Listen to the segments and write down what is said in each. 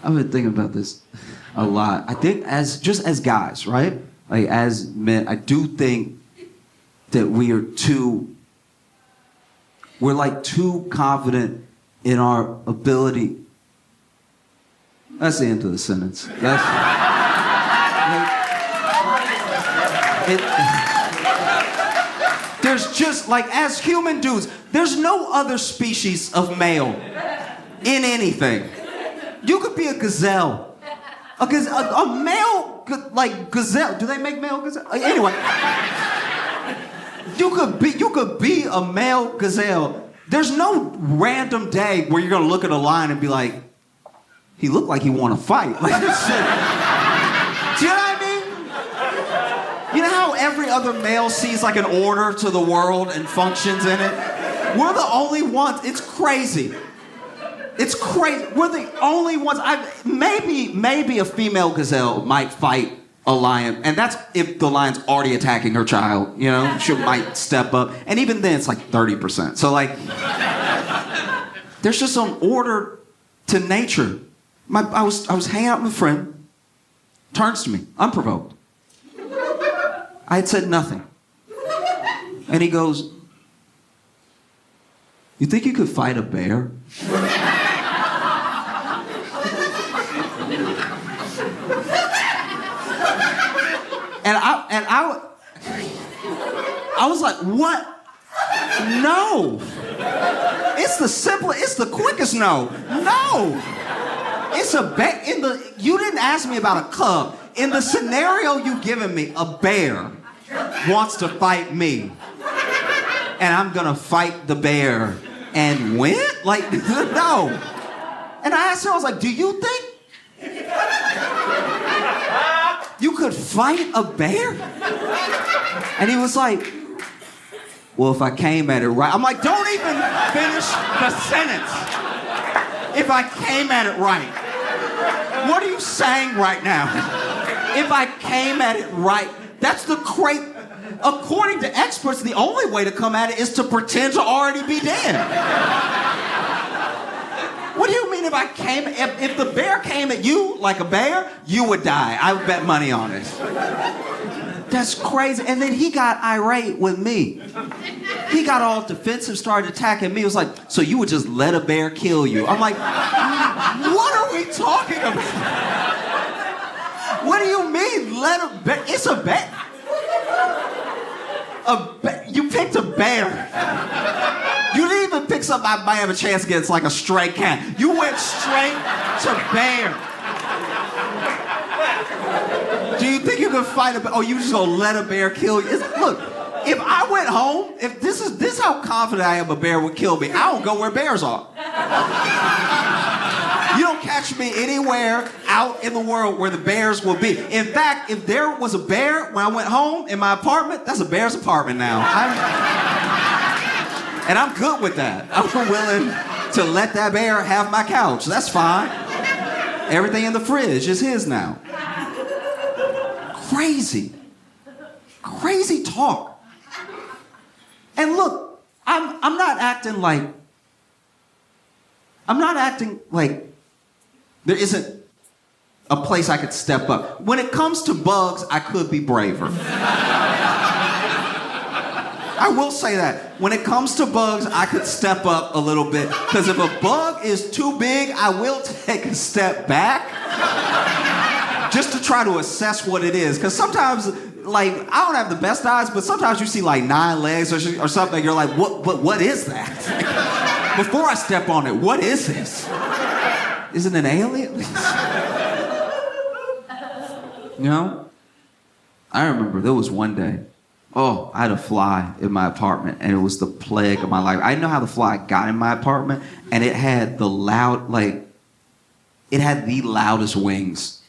I've been thinking about this a lot. I think as guys, right? Like as men, I do think that we're like too confident in our ability. That's the end of the sentence. There's just like, as human dudes, there's no other species of male in anything. You could be a gazelle. A male, like, gazelle. Do they make male gazelle? Anyway. You could be a male gazelle. There's no random day where you're gonna look at a lion and be like, he looked like he wanna fight. Like, do you know what I mean? You know how every other male sees like an order to the world and functions in it? We're the only ones. It's crazy. It's crazy. We're the only ones. Maybe a female gazelle might fight a lion, and that's if the lion's already attacking her child. You know, she might step up, and even then, it's like 30%. So like, there's just some order to nature. I was hanging out with a friend. Turns to me, unprovoked. I had said nothing, and he goes, "You think you could fight a bear?" And I was like, what? No. It's the quickest no. No. It's a bear. You didn't ask me about a cub. In the scenario you given me, a bear wants to fight me. And I'm gonna fight the bear and win? Like, no. And I asked her, I was like, do you think you could fight a bear? And he was like, well, if I came at it right. I'm like, don't even finish the sentence. If I came at it right. What are you saying right now? If I came at it right. That's the crazy. According to experts, the only way to come at it is to pretend to already be dead. What do you mean if the bear came at you like a bear, you would die. I would bet money on it. That's crazy. And then he got irate with me. He got all defensive, started attacking me. He was like, so you would just let a bear kill you? I'm like, what are we talking about? What do you mean, let a bear? It's a bear. You picked a bear. You didn't even pick something I might have a chance against, like a stray cat. You went straight to bear. Do you think you could fight a bear? Oh, you just gonna let a bear kill you? Look, if I went home, if this is how confident I am a bear would kill me, I don't go where bears are. You don't catch me anywhere out in the world where the bears will be. In fact, if there was a bear when I went home in my apartment, that's a bear's apartment now. And I'm good with that. I'm willing to let that bear have my couch. That's fine. Everything in the fridge is his now. Crazy. Crazy talk. And look, I'm not acting like there isn't a place I could step up. When it comes to bugs, I could be braver. I will say that. When it comes to bugs, I could step up a little bit. Because if a bug is too big, I will take a step back. Just to try to assess what it is. Because sometimes, like, I don't have the best eyes, but sometimes you see like 9 legs or something, you're like, what is that? Before I step on it, what is this? Is it an alien? You know? I remember there was one day, I had a fly in my apartment, and it was the plague of my life. I didn't know how the fly got in my apartment, and it had the loudest wings.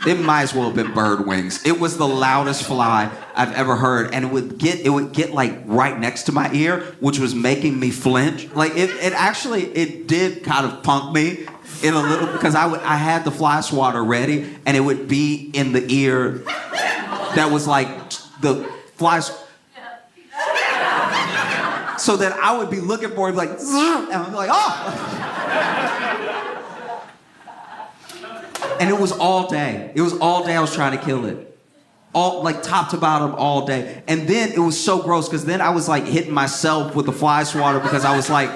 It might as well have been bird wings. It was the loudest fly I've ever heard, and it would get like right next to my ear, which was making me flinch. Like it did kind of punk me in a little, because I had the fly swatter ready, and it would be in the ear that was like the flies. So that I would be looking for it, like, and I'd be like, oh. And it was all day. It was all day I was trying to kill it. All like top to bottom all day. And then it was so gross because then I was like hitting myself with the fly swatter because I was like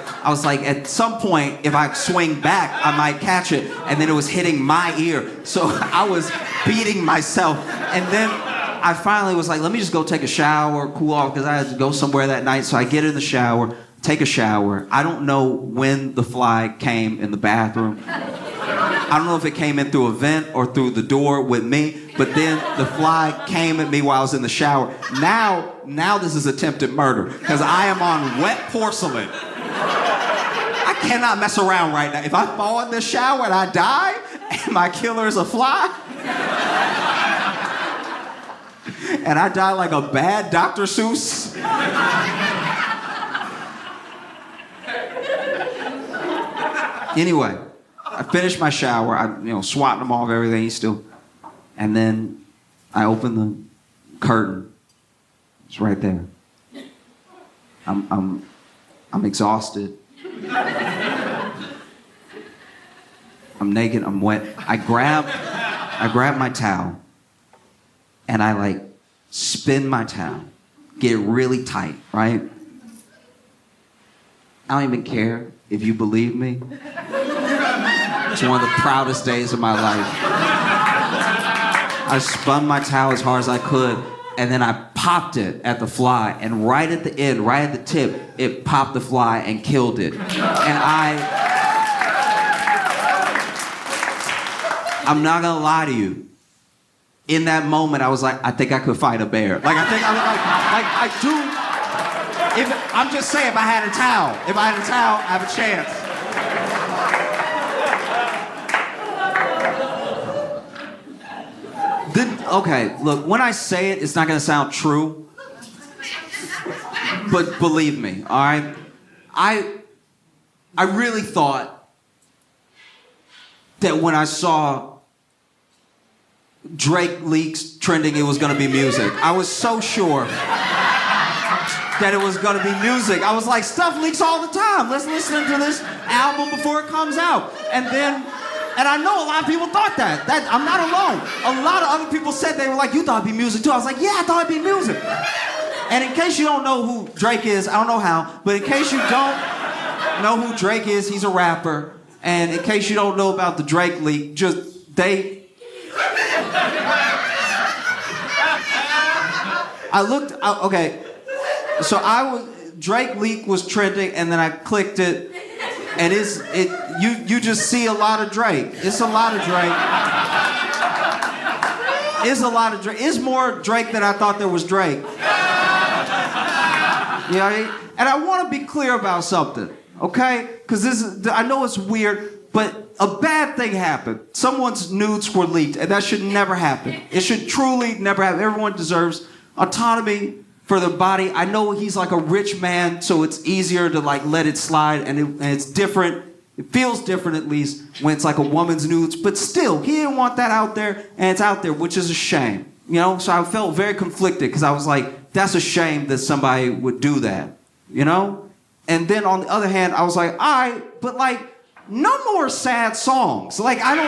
at some point if I swing back I might catch it, and then it was hitting my ear. So I was beating myself. And then I finally was like, let me just go take a shower, cool off, because I had to go somewhere that night. So I get in the shower, take a shower. I don't know when the fly came in the bathroom. I don't know if it came in through a vent or through the door with me, but then the fly came at me while I was in the shower. Now this is attempted murder, because I am on wet porcelain. I cannot mess around right now. If I fall in this shower and I die, and my killer is a fly, and I die like a bad Dr. Seuss. Anyway, I finished my shower. I, swatting them off, everything still. And then I opened the curtain. It's right there. I'm exhausted. I'm naked. I'm wet. I grab my towel, and I like spin my towel, get it really tight, right? I don't even care if you believe me. It's one of the proudest days of my life. I spun my towel as hard as I could, and then I popped it at the fly, and right at the end, right at the tip, it popped the fly and killed it. And I'm not gonna lie to you. In that moment, I was like, I think I could fight a bear. I do. I'm just saying, if I had a towel, I have a chance. Okay, look, when I say it, it's not gonna sound true. But believe me, all right? I really thought that when I saw Drake leaks trending, it was gonna be music. I was so sure that it was gonna be music. I was like, stuff leaks all the time. Let's listen to this album before it comes out. And I know a lot of people thought that. I'm not alone. A lot of other people said, they were like, you thought it'd be music too. I was like, yeah, I thought it'd be music. And in case you don't know who Drake is, I don't know how, but in case you don't know who Drake is, he's a rapper. And in case you don't know about the Drake leak, okay. So Drake leak was trending, and then I clicked it, and you just see a lot of Drake. It's a lot of Drake. It's a lot of Drake. It's more Drake than I thought there was Drake. You know what I mean? And I want to be clear about something, okay? Because I know it's weird, but a bad thing happened. Someone's nudes were leaked, and that should never happen. It should truly never happen. Everyone deserves autonomy for their body. I know he's like a rich man, so it's easier to like let it slide, and it's different. It feels different at least when it's like a woman's nudes, but still, he didn't want that out there, and it's out there, which is a shame. You know, so I felt very conflicted because I was like, that's a shame that somebody would do that, you know? And then on the other hand, I was like, all right, but like, no more sad songs. Like, I don't...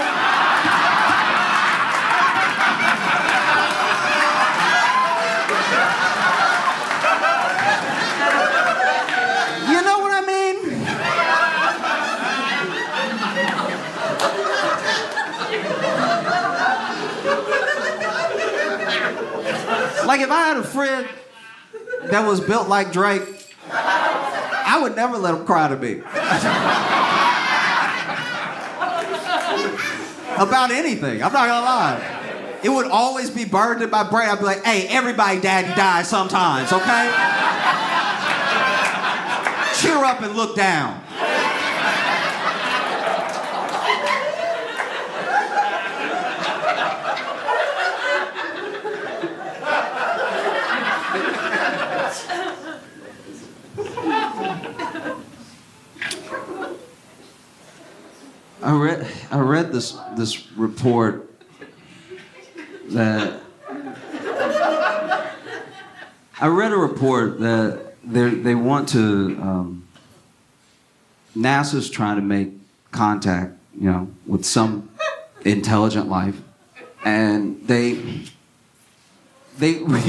Like, if I had a friend that was built like Drake, I would never let him cry to me. About anything. I'm not gonna lie. It would always be burned in my brain. I'd be like, hey, everybody daddy dies sometimes, okay? Cheer up and look down. I read this report that they want to NASA's trying to make contact, you know, with some intelligent life. And we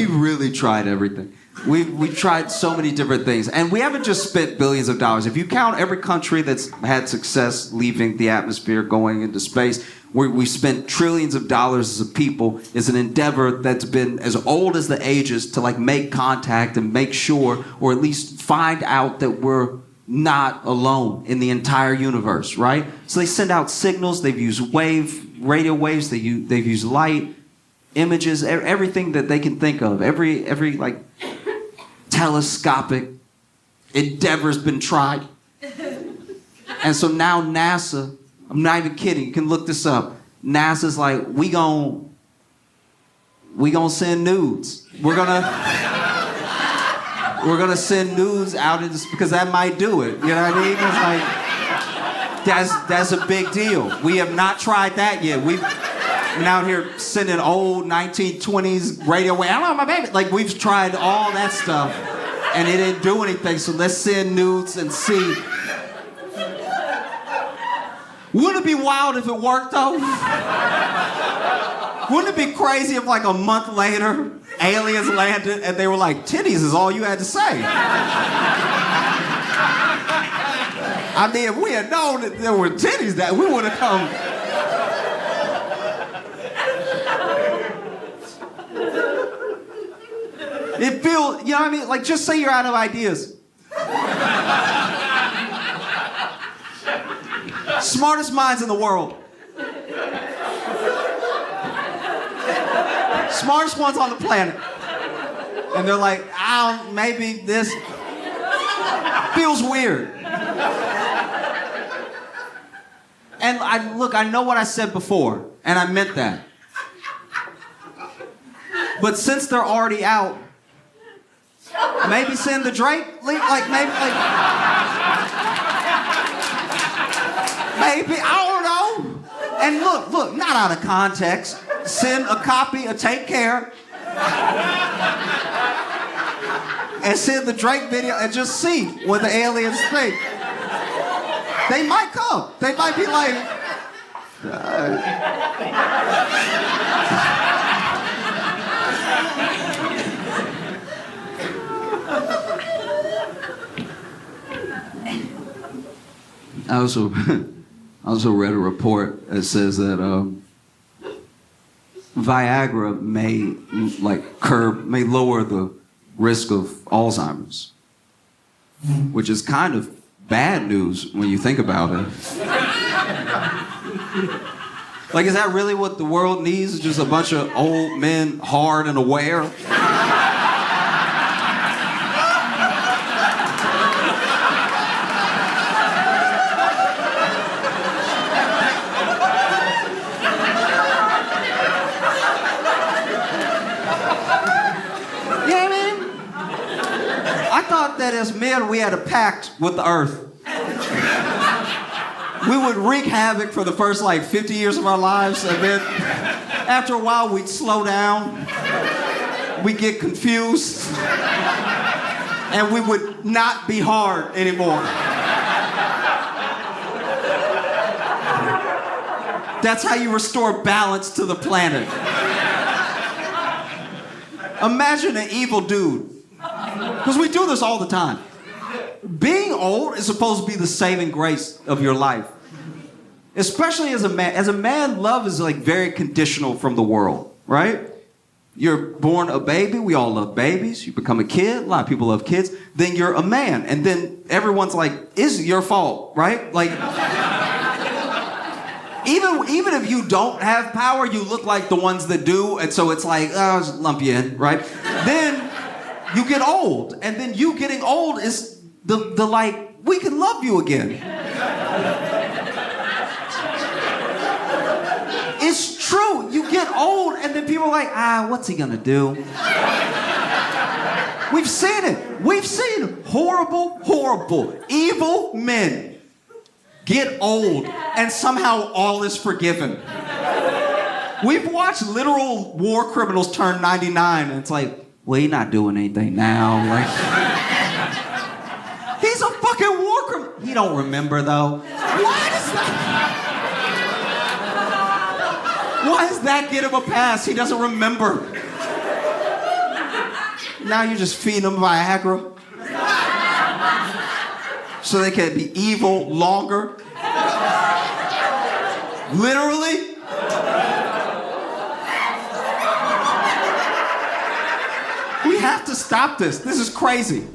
really tried everything. We tried so many different things. And we haven't just spent billions of dollars. If you count every country that's had success leaving the atmosphere, going into space, we spent trillions of dollars as a people. It's an endeavor that's been as old as the ages to like make contact and make sure, or at least find out that we're not alone in the entire universe, right? So they send out signals, they've used radio waves, they've used light, images, everything that they can think of. Every like telescopic endeavor's been tried. And so now NASA, I'm not even kidding, you can look this up. NASA's like, we gon' send nudes. We're gonna send nudes out in this, because that might do it. You know what I mean? It's like, that's a big deal. We have not tried that yet. We've been out here sending old 1920s radio wave. I don't know, my baby. Like, we've tried all that stuff, and it didn't do anything. So let's send nudes and see. Wouldn't it be wild if it worked, though? Wouldn't it be crazy if, like, a month later, aliens landed and they were like, titties is all you had to say? I mean, if we had known that there were titties, that we would have come. It feels, you know what I mean? Like, just say you're out of ideas. Smartest minds in the world. Smartest ones on the planet. And they're like, maybe this feels weird. And I know what I said before, and I meant that. But since they're already out, maybe send the Drake link, maybe, I don't know. And look, not out of context. Send a copy of Take Care. And send the Drake video and just see what the aliens think. They might come. They might be like... I also read a report that says that Viagra may lower the risk of Alzheimer's, which is kind of bad news when you think about it. Like, is that really what the world needs? Just a bunch of old men, hard and aware? That as men, we had a pact with the earth. We would wreak havoc for the first 50 years of our lives, and then after a while we'd slow down, we'd get confused, and we would not be hard anymore. That's how you restore balance to the planet. Imagine an evil dude. Because we do this all the time. Being old is supposed to be the saving grace of your life. Especially as a man. As a man, love is very conditional from the world, right? You're born a baby. We all love babies. You become a kid. A lot of people love kids. Then you're a man. And then everyone's like, it's your fault, right? Even if you don't have power, you look like the ones that do. And so it's like, I'll just lump you in, right? Then you get old, and then you getting old is the we can love you again. It's true. You get old, and then people are like, what's he gonna do? We've seen it. We've seen horrible, evil men get old, and somehow all is forgiven. We've watched literal war criminals turn 99, and it's like, well, he's not doing anything now. He's a fucking war criminal. He don't remember, though. Why does that? Why does that get him a pass? He doesn't remember. Now you're just feeding them Viagra so they can be evil longer. Literally. We have to stop this. This is crazy.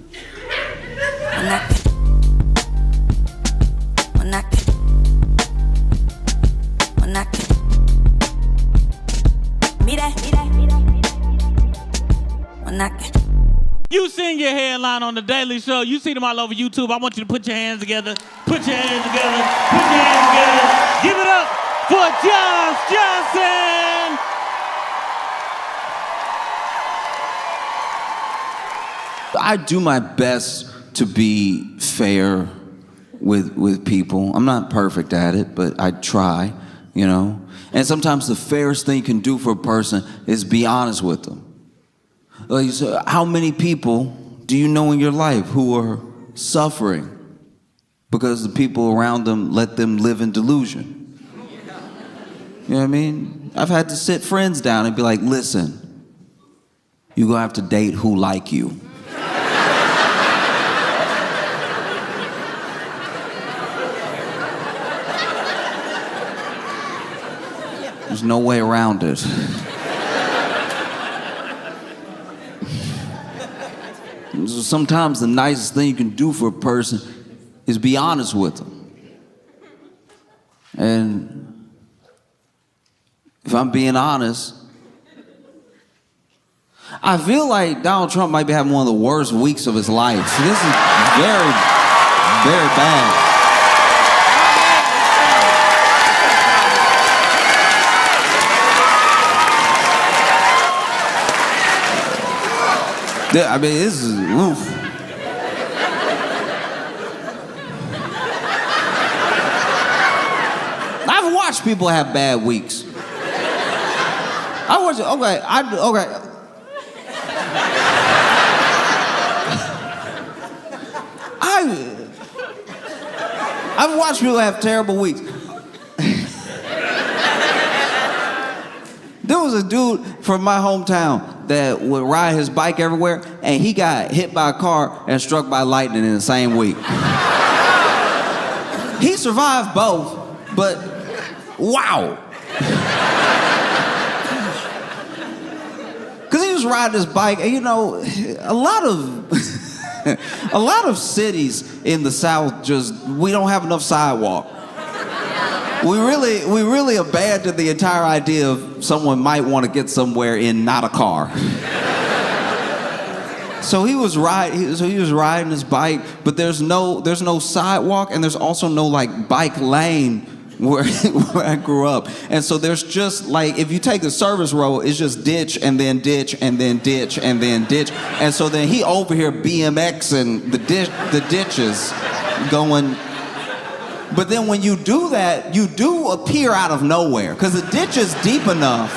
You seen your headline on The Daily Show. You see them all over YouTube. I want you to put your hands together. Put your hands together. Put your hands together. Give it up for Josh Johnson. I do my best to be fair with people. I'm not perfect at it, but I try, you know. And sometimes the fairest thing you can do for a person is be honest with them. Like, so how many people do you know in your life who are suffering because the people around them let them live in delusion? You know what I mean? I've had to sit friends down and be like, listen, you're gonna have to date who like you. There's no way around it. Sometimes the nicest thing you can do for a person is be honest with them. And if I'm being honest, I feel like Donald Trump might be having one of the worst weeks of his life. This is very, very bad. I mean, this is, oof. I've watched people have bad weeks. I've watched people have terrible weeks. There was a dude from my hometown that would ride his bike everywhere, and he got hit by a car and struck by lightning in the same week. He survived both, but wow. Because he was riding his bike, and you know, a lot of cities in the South we don't have enough sidewalk. We really abandoned the entire idea of someone might want to get somewhere in not a car. So he was riding his bike, but there's no sidewalk, and there's also no like bike lane where I grew up. And so there's just like, if you take the service road, it's just ditch and then ditch and then ditch and then ditch. And so then he over here BMXing the ditches going. But then when you do that, you do appear out of nowhere, because the ditch is deep enough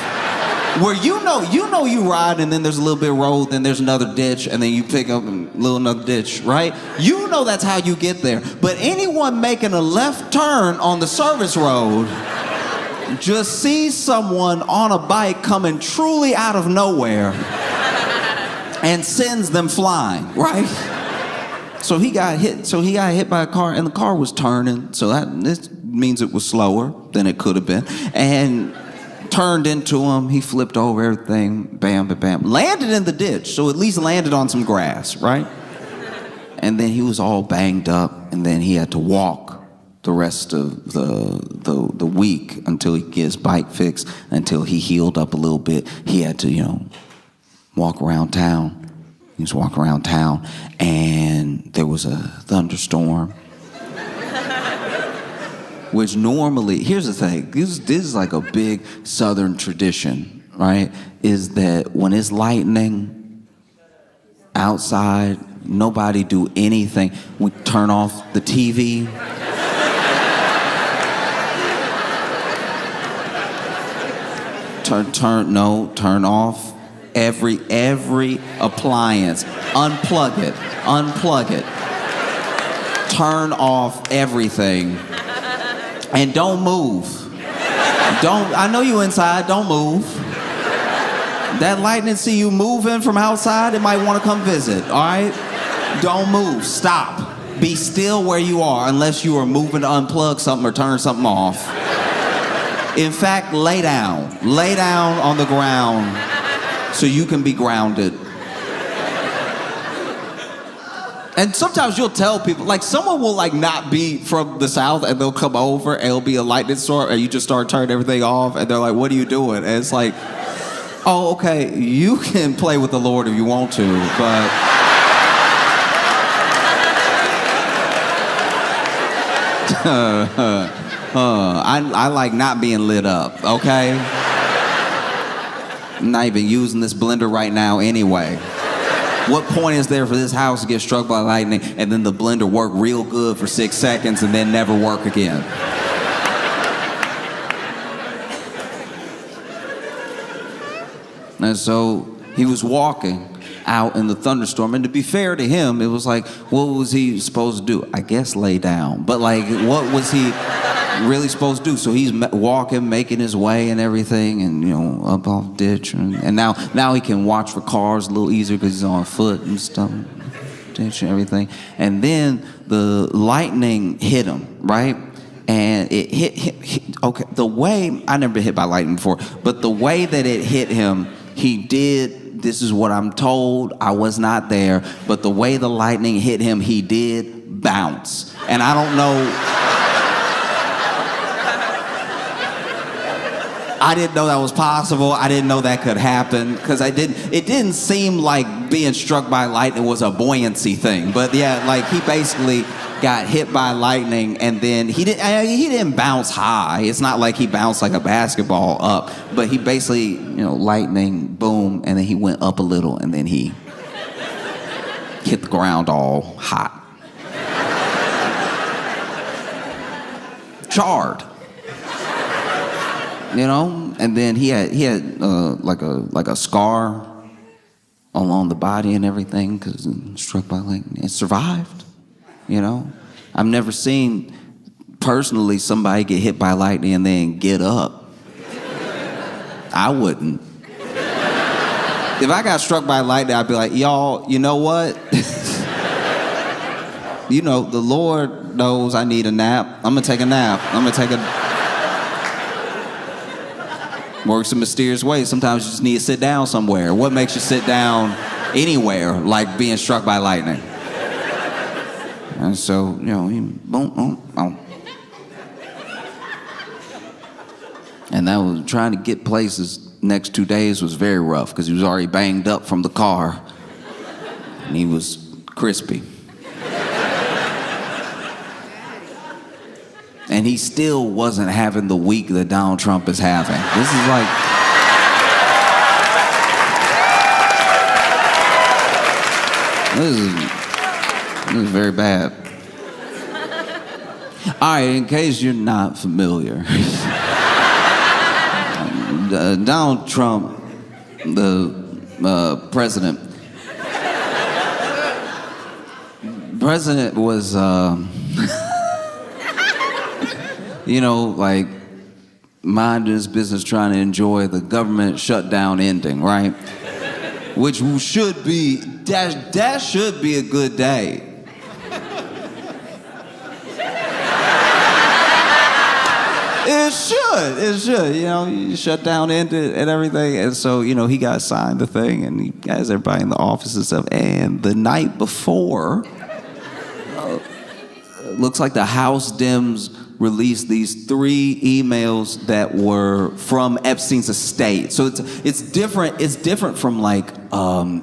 where you know you ride, and then there's a little bit of road, then there's another ditch, and then you pick up another ditch, right? You know that's how you get there. But anyone making a left turn on the service road just sees someone on a bike coming truly out of nowhere and sends them flying, right? So he got hit by a car, and the car was turning, so this means it was slower than it could have been, and turned into him. He flipped over everything, bam, bam, bam, landed in the ditch, so at least landed on some grass, right? And then he was all banged up, and then he had to walk the rest of the week until he get his bike fixed, until he healed up a little bit. He had to, walk around town. He was walking around town, and there was a thunderstorm. Which normally, here's the thing, this is like a big Southern tradition, right? Is that when it's lightning outside, nobody do anything. We turn off the TV. Turn off every appliance. Unplug it. Turn off everything. And don't move. I know you inside, don't move. That lightning see you moving from outside, it might want to come visit, all right? Don't move, stop. Be still where you are unless you are moving to unplug something or turn something off. In fact, lay down. Lay down on the ground so you can be grounded. And sometimes you'll tell people, like someone will like not be from the South and they'll come over and it'll be a lightning storm and you just start turning everything off and they're like, what are you doing? And it's like, oh, okay, you can play with the Lord if you want to, but... I like not being lit up, okay? I'm not even using this blender right now anyway. What point is there for this house to get struck by lightning and then the blender work real good for 6 seconds and then never work again? And so he was walking out in the thunderstorm, and to be fair to him, it was like, what was he supposed to do? I guess lay down. But like, what was he really supposed to do? So he's walking, making his way and everything, and you know, up off ditch, and now he can watch for cars a little easier because he's on foot and stuff, ditch and everything. And then the lightning hit him, right? And it hit okay, the way, I never been hit by lightning before, but the way that it hit him, he did, this is what I'm told, I was not there, but the way the lightning hit him, he did bounce. And I don't know, I didn't know that was possible. I didn't know that could happen, because it didn't seem like being struck by lightning was a buoyancy thing. But yeah, like he basically got hit by lightning, and then he didn't bounce high. It's not like he bounced like a basketball up, but he basically, you know, lightning, boom, and then he went up a little, and then he hit the ground all hot. Charred. You know, and then he had like a scar along the body and everything because struck by lightning. It survived. You know, I've never seen personally somebody get hit by lightning and then get up. I wouldn't. If I got struck by lightning, I'd be like, y'all, you know what? You know, the Lord knows I need a nap. I'm gonna take a nap. Works in mysterious ways. Sometimes you just need to sit down somewhere. What makes you sit down anywhere like being struck by lightning? And so, you know, he boom, boom, boom. And that was trying to get places next 2 days was very rough because he was already banged up from the car and he was crispy. And he still wasn't having the week that Donald Trump is having. This is like... This is very bad. All right, in case you're not familiar, Donald Trump, the president was, you know, like minding his business, trying to enjoy the government shutdown ending, right? Which should be, that should be a good day. It should, you know, you shut down ended and everything. And so, you know, he got signed the thing and he has everybody in the office and stuff. And the night before, looks like the House Dems released these 3 emails that were from Epstein's estate. So it's different. It's different from like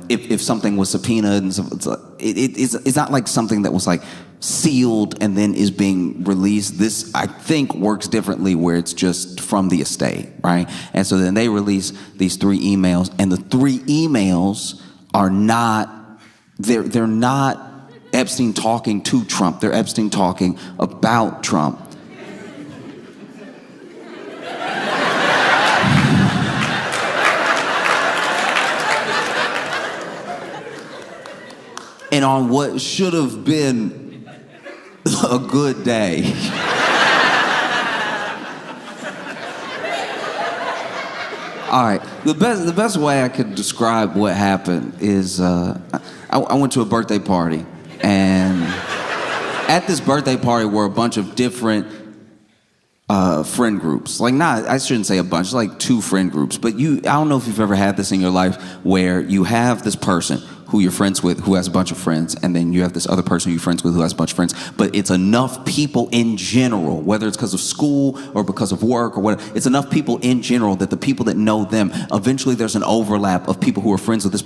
if something was subpoenaed and stuff. It's not like something that was like sealed and then is being released. This I think works differently where it's just from the estate, right? And so then they release these 3 emails, and the 3 emails are not. They're not Epstein talking to Trump. They're Epstein talking about Trump. And on what should have been a good day, All right. The best way I could describe what happened is I went to a birthday party, and at this birthday party were a bunch of different friend groups. I shouldn't say a bunch, like 2 friend groups. But I don't know if you've ever had this in your life where you have this person who you're friends with who has a bunch of friends, and then you have this other person you're friends with who has a bunch of friends. But it's enough people in general, whether it's because of school or because of work or whatever, it's enough people in general that the people that know them, eventually there's an overlap of people who are friends with this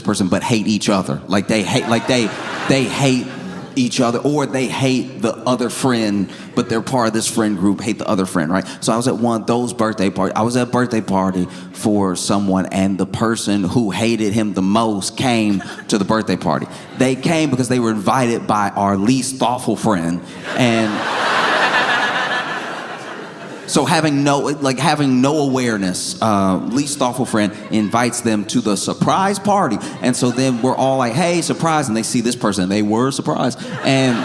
person, but hate each other. They hate each other, or they hate the other friend, but they're part of this friend group, hate the other friend, right? So I was at one of those birthday parties. I was at a birthday party for someone, and the person who hated him the most came to the birthday party. They came because they were invited by our least thoughtful friend, and so having no awareness, least thoughtful friend invites them to the surprise party. And so then we're all like, hey, surprise. And they see this person. They were surprised. And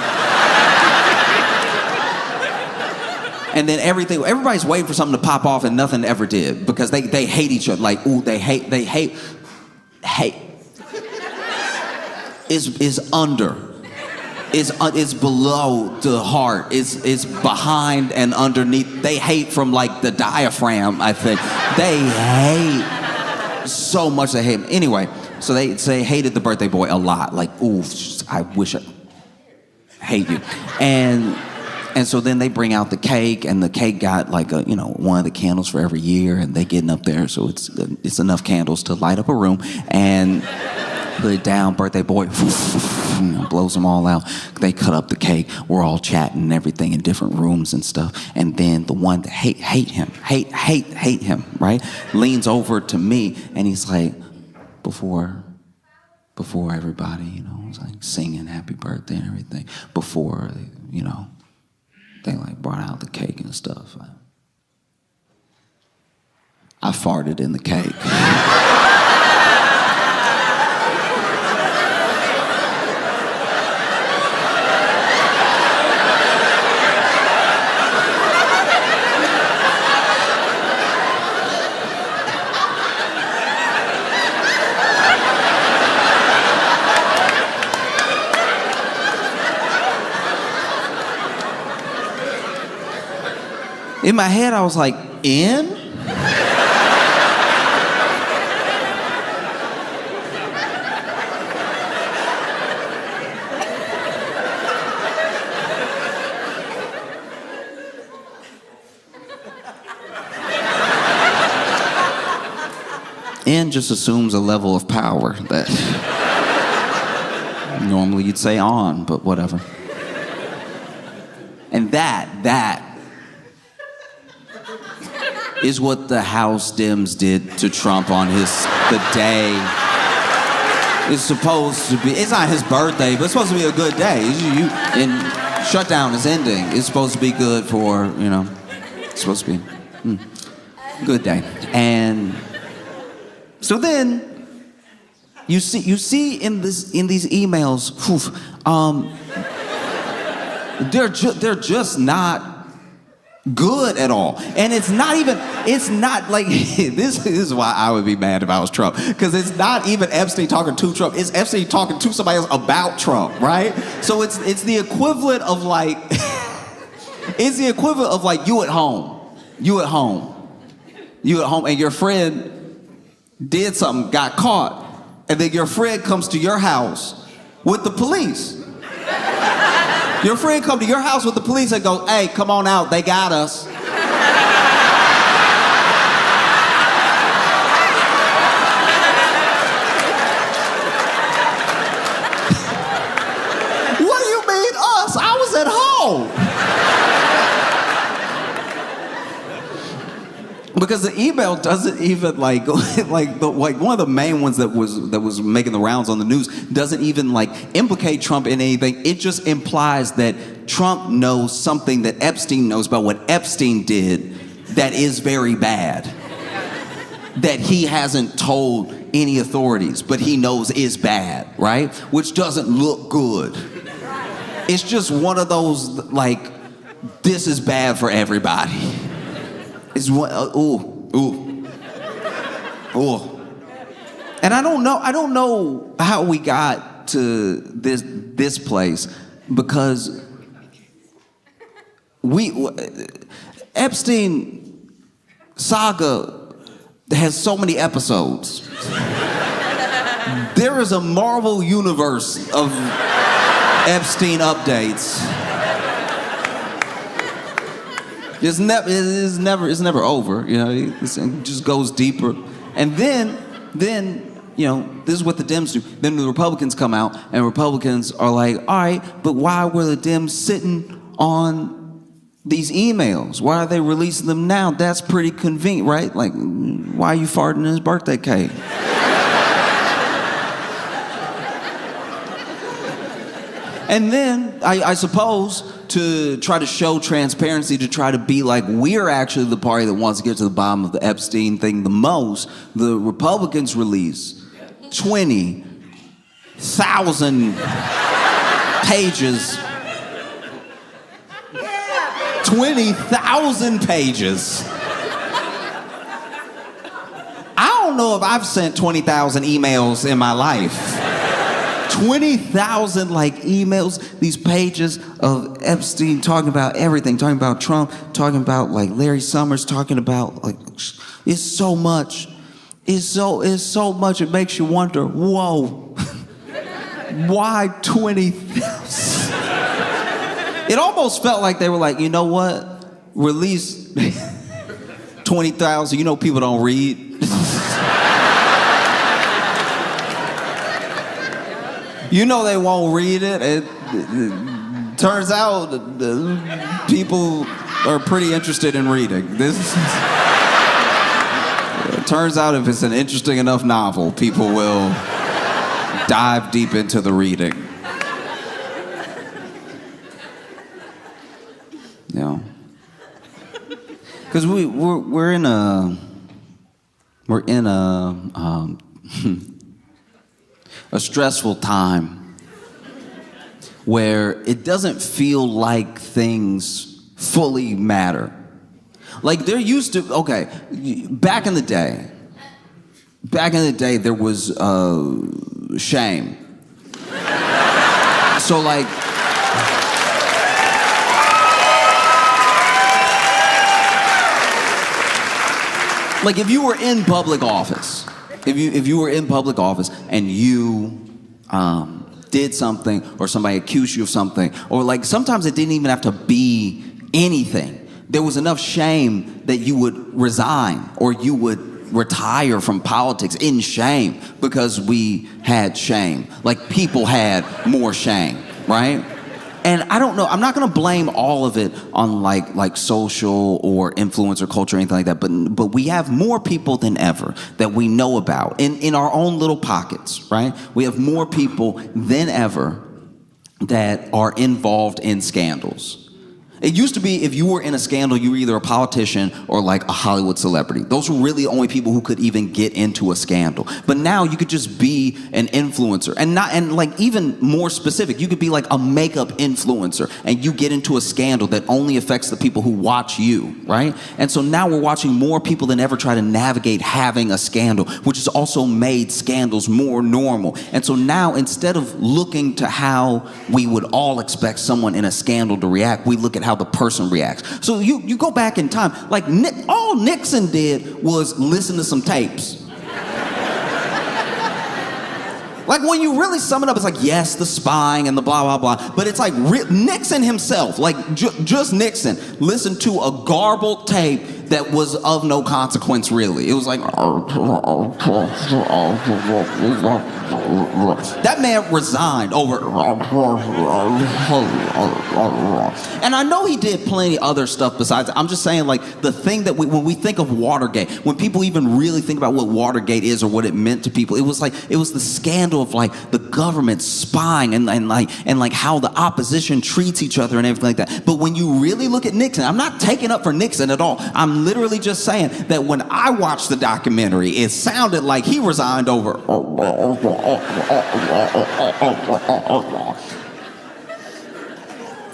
then everybody's waiting for something to pop off, and nothing ever did, because they hate each other. They hate is under. It's below the heart. It's behind and underneath. They hate from the diaphragm, I think. They hate so much. They hate him. Anyway, so they hated the birthday boy a lot. I wish I hate you. And so then they bring out the cake, and the cake got one of the candles for every year, and they getting up there, so it's enough candles to light up a room, and put it down. Birthday boy blows them all out. They cut up the cake. We're all chatting and everything in different rooms and stuff. And then the one that hate him, right, leans over to me, and he's like, before everybody, was singing happy birthday and everything, before they brought out the cake and stuff, I farted in the cake. In my head, I was like, in? In just assumes a level of power that normally you'd say on, but whatever. And that is what the House Dems did to Trump on the day. It's supposed to be, it's not his birthday, but it's supposed to be a good day. And shutdown is ending. It's supposed to be good for, it's supposed to be good day. And so then you see in these emails, they're just not good at all. And it's not like, this is why I would be mad if I was Trump, because it's not even Epstein talking to Trump, it's Epstein talking to somebody else about Trump, right? So it's the equivalent of you at home, and your friend did something, got caught, and then your friend comes to your house with the police. Your friend come to your house with the police and goes, hey, come on out, they got us. What do you mean us? I was at home. Because the email doesn't even one of the main ones that was making the rounds on the news doesn't even implicate Trump in anything. It just implies that Trump knows something that Epstein knows about what Epstein did that is very bad, that he hasn't told any authorities, but he knows is bad, right? Which doesn't look good. It's just one of those this is bad for everybody. It's what, Oh. And I don't know how we got to this place, because Epstein saga has so many episodes. There is a Marvel universe of Epstein updates. It's never over, you know. It just goes deeper. And then, you know, this is what the Dems do. Then the Republicans come out, and Republicans are like, all right, but why were the Dems sitting on these emails? Why are they releasing them now? That's pretty convenient, right? Like, why are you farting in his birthday cake? And then, I suppose, to try to show transparency, to try to be like, we're actually the party that wants to get to the bottom of the Epstein thing the most, the Republicans release 20,000 pages. 20,000 pages. I don't know if I've sent 20,000 emails in my life. 20,000 like emails, these pages of Epstein talking about everything, talking about Trump, talking about like Larry Summers, talking about like, it's so much. It's so much, it makes you wonder, whoa, why 20,000? It almost felt like they were like, you know what, release 20,000, you know people don't read. You know they won't read it. It turns out people are pretty interested in reading. It turns out if it's an interesting enough novel, people will dive deep into the reading. You know, because we're in a stressful time where it doesn't feel like things fully matter. Like there used to, okay, back in the day, there was shame. So like if you were in public office, if you were in public office and you did something, or somebody accused you of something, or like sometimes it didn't even have to be anything. There was enough shame that you would resign or you would retire from politics in shame because we had shame. Like people had more shame, right? And I don't know, I'm not gonna blame all of it on like social or influencer culture or anything like that, but we have more people than ever that we know about in our own little pockets, right? We have more people than ever that are involved in scandals. It used to be if you were in a scandal, you were either a politician or like a Hollywood celebrity. Those were really the only people who could even get into a scandal. But now you could just be an influencer, and like even more specific, you could be like a makeup influencer and you get into a scandal that only affects the people who watch you, right? And so now we're watching more people than ever try to navigate having a scandal, which has also made scandals more normal. And so now instead of looking to how we would all expect someone in a scandal to react, we look at how the person reacts. So you go back in time, like all Nixon did was listen to some tapes. Like when you really sum it up, it's like, yes, the spying and the blah, blah, blah. But it's like Nixon himself, like just Nixon, listened to a garbled tape that was of no consequence, really. It was like, that man resigned over. And I know he did plenty other stuff besides. I'm just saying, like, the thing that when we think of Watergate, when people even really think about what Watergate is or what it meant to people, it was the scandal of like the government spying and how the opposition treats each other and everything like that. But when you really look at Nixon, I'm not taking up for Nixon at all. I'm literally just saying that when I watched the documentary, it sounded like he resigned over.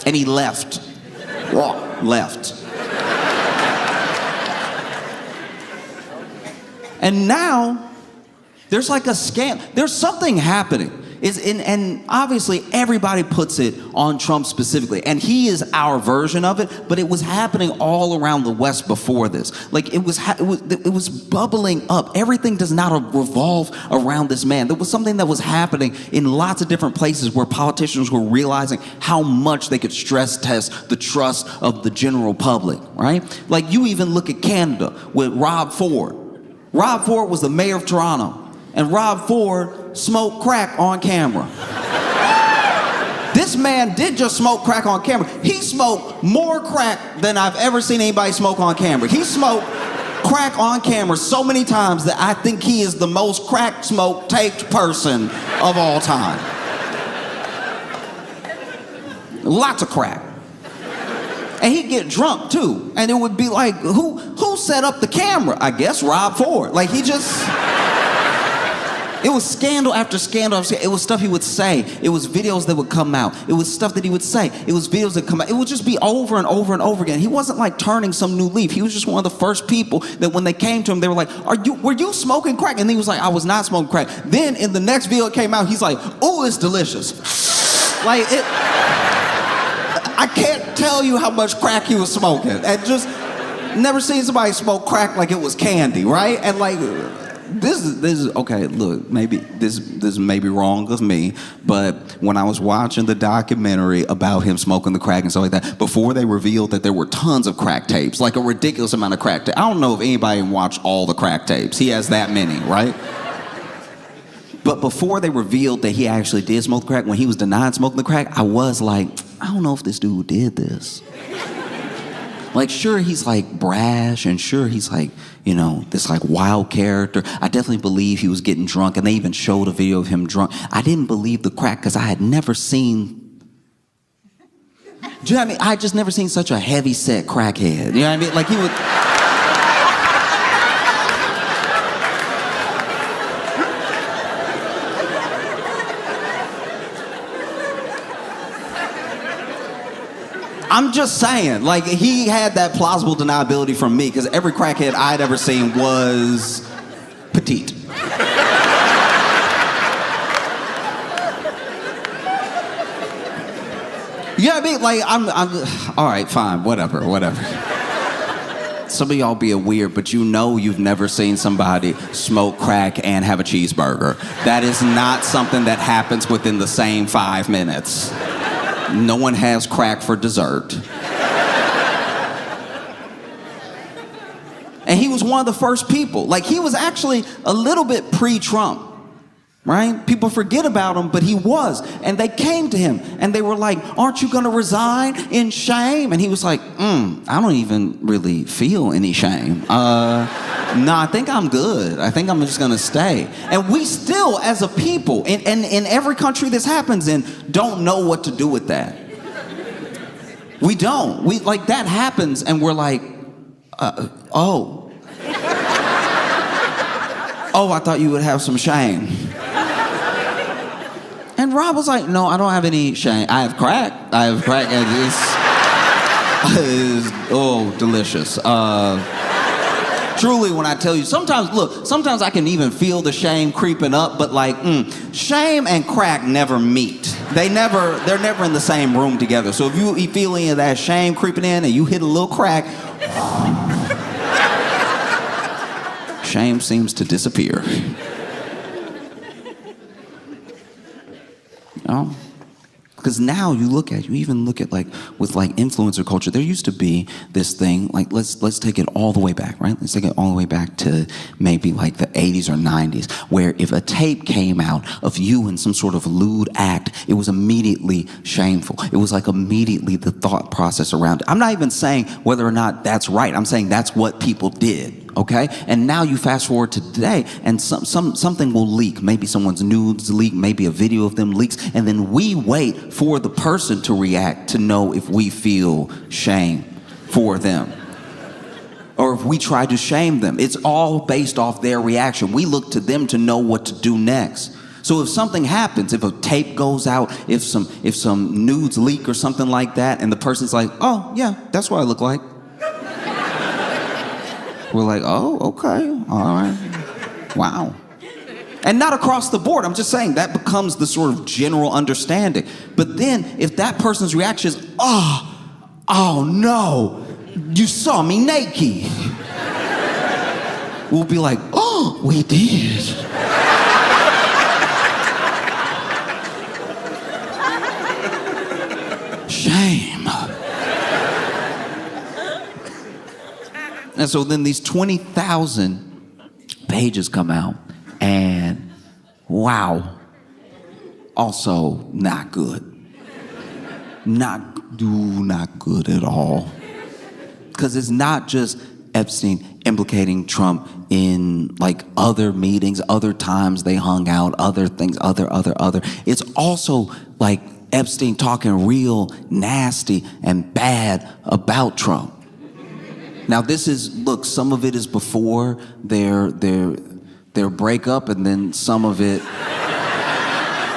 And he left. And now, there's like a scam. There's something happening. And obviously, everybody puts it on Trump specifically. And he is our version of it, but it was happening all around the West before this. Like, it was bubbling up. Everything does not revolve around this man. There was something that was happening in lots of different places where politicians were realizing how much they could stress test the trust of the general public, right? Like, you even look at Canada with Rob Ford. Rob Ford was the mayor of Toronto. And Rob Ford smoked crack on camera. This man did just smoke crack on camera. He smoked more crack than I've ever seen anybody smoke on camera. He smoked crack on camera so many times that I think he is the most crack smoke taped person of all time. Lots of crack. And he'd get drunk too. And it would be like, who set up the camera? I guess Rob Ford. Like, he just... It was scandal after scandal after scandal. It was stuff he would say. It was videos that would come out. It was stuff that he would say. It was videos that come out. It would just be over and over and over again. He wasn't like turning some new leaf. He was just one of the first people that when they came to him, they were like, were you smoking crack? And he was like, I was not smoking crack. Then in the next video it came out, he's like, oh, it's delicious. Like, I can't tell you how much crack he was smoking. And just never seen somebody smoke crack like it was candy, right? And like... This is okay. Look, maybe this may be wrong of me, but when I was watching the documentary about him smoking the crack and stuff like that, before they revealed that there were tons of crack tapes, like a ridiculous amount of crack tapes. I don't know if anybody watched all the crack tapes. He has that many, right? But before they revealed that he actually did smoke crack, when he was denied smoking the crack, I was like, I don't know if this dude did this. Like, sure, he's like brash, and sure, he's like, you know, this like wild character. I definitely believe he was getting drunk, and they even showed a video of him drunk. I didn't believe the crack because I had never seen, do you know what I mean? I had just never seen such a heavy-set crackhead. You know what I mean? Like, he would... I'm just saying, like, he had that plausible deniability from me because every crackhead I'd ever seen was petite. You know what I mean? Like, I'm all right, fine, whatever. Some of y'all being weird, but you know you've never seen somebody smoke crack and have a cheeseburger. That is not something that happens within the same 5 minutes. No one has crack for dessert. And he was one of the first people. Like, he was actually a little bit pre-Trump, right? People forget about him, but he was. And they came to him, and they were like, aren't you going to resign in shame? And he was like, I don't even really feel any shame. No, I think I'm good. I think I'm just gonna stay. And we still, as a people, in every country this happens in, don't know what to do with that. We don't. We, like, that happens and we're like, oh, I thought you would have some shame. And Rob was like, no, I don't have any shame. I have crack. And it's delicious. Truly, when I tell you, sometimes I can even feel the shame creeping up, but like, shame and crack never meet. They're never in the same room together. So if you feel any of that shame creeping in and you hit a little crack, shame seems to disappear. You know? Because now you even look at like, with like influencer culture, there used to be this thing, like let's take it all the way back, right? Let's take it all the way back to maybe like the 80s or 90s, where if a tape came out of you in some sort of lewd act, it was immediately shameful. It was like immediately the thought process around it. I'm not even saying whether or not that's right. I'm saying that's what people did. Okay? And now you fast forward to today and something will leak. Maybe someone's nudes leak, maybe a video of them leaks, and then we wait for the person to react to know if we feel shame for them. Or if we try to shame them. It's all based off their reaction. We look to them to know what to do next. So if something happens, if a tape goes out, if some nudes leak or something like that, and the person's like, oh yeah, that's what I look like. We're like, oh, okay, all right. Wow. And not across the board. I'm just saying that becomes the sort of general understanding. But then if that person's reaction is, oh no, you saw me naked. We'll be like, oh, we did. Shame. And so then these 20,000 pages come out, and wow, also not good. Not good at all. Because it's not just Epstein implicating Trump in like other meetings, other times they hung out, other things, other. It's also like Epstein talking real nasty and bad about Trump. Now this is, look, some of it is before their breakup, and then some of it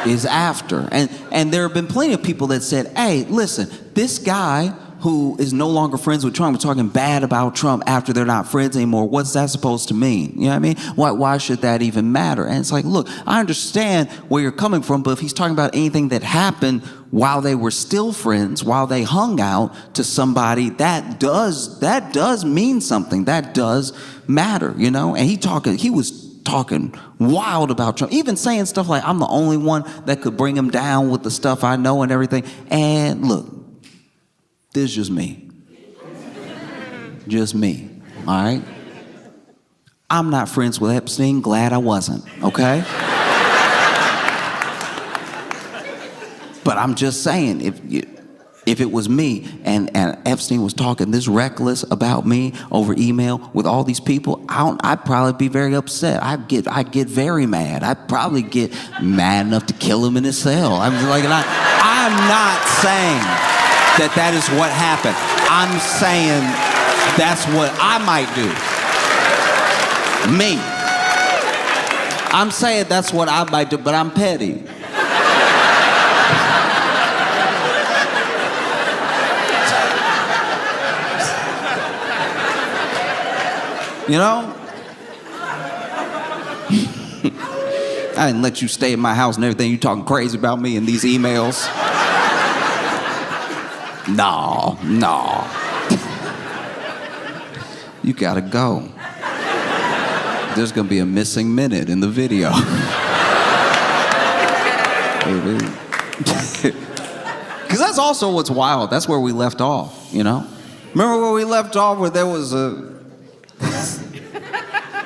is after. And there have been plenty of people that said, hey, listen, this guy who is no longer friends with Trump, we're talking bad about Trump after they're not friends anymore. What's that supposed to mean? You know what I mean? Why should that even matter? And it's like, look, I understand where you're coming from, but if he's talking about anything that happened while they were still friends, while they hung out to somebody, that does mean something. That does matter, you know? And he was talking wild about Trump, even saying stuff like, I'm the only one that could bring him down with the stuff I know and everything. And look, this is just me. Just me, all right? I'm not friends with Epstein, glad I wasn't, okay? But I'm just saying, if it was me and Epstein was talking this reckless about me over email with all these people, I'd probably be very upset. I'd get very mad. I'd probably get mad enough to kill him in his cell. I'm not saying that is what happened. I'm saying that's what I might do. Me. I'm saying that's what I might do, but I'm petty. You know? I didn't let you stay in my house and everything. You talking crazy about me in these emails. No. You gotta go. There's gonna be a missing minute in the video. Because that's also what's wild. That's where we left off, you know? Remember where we left off where there was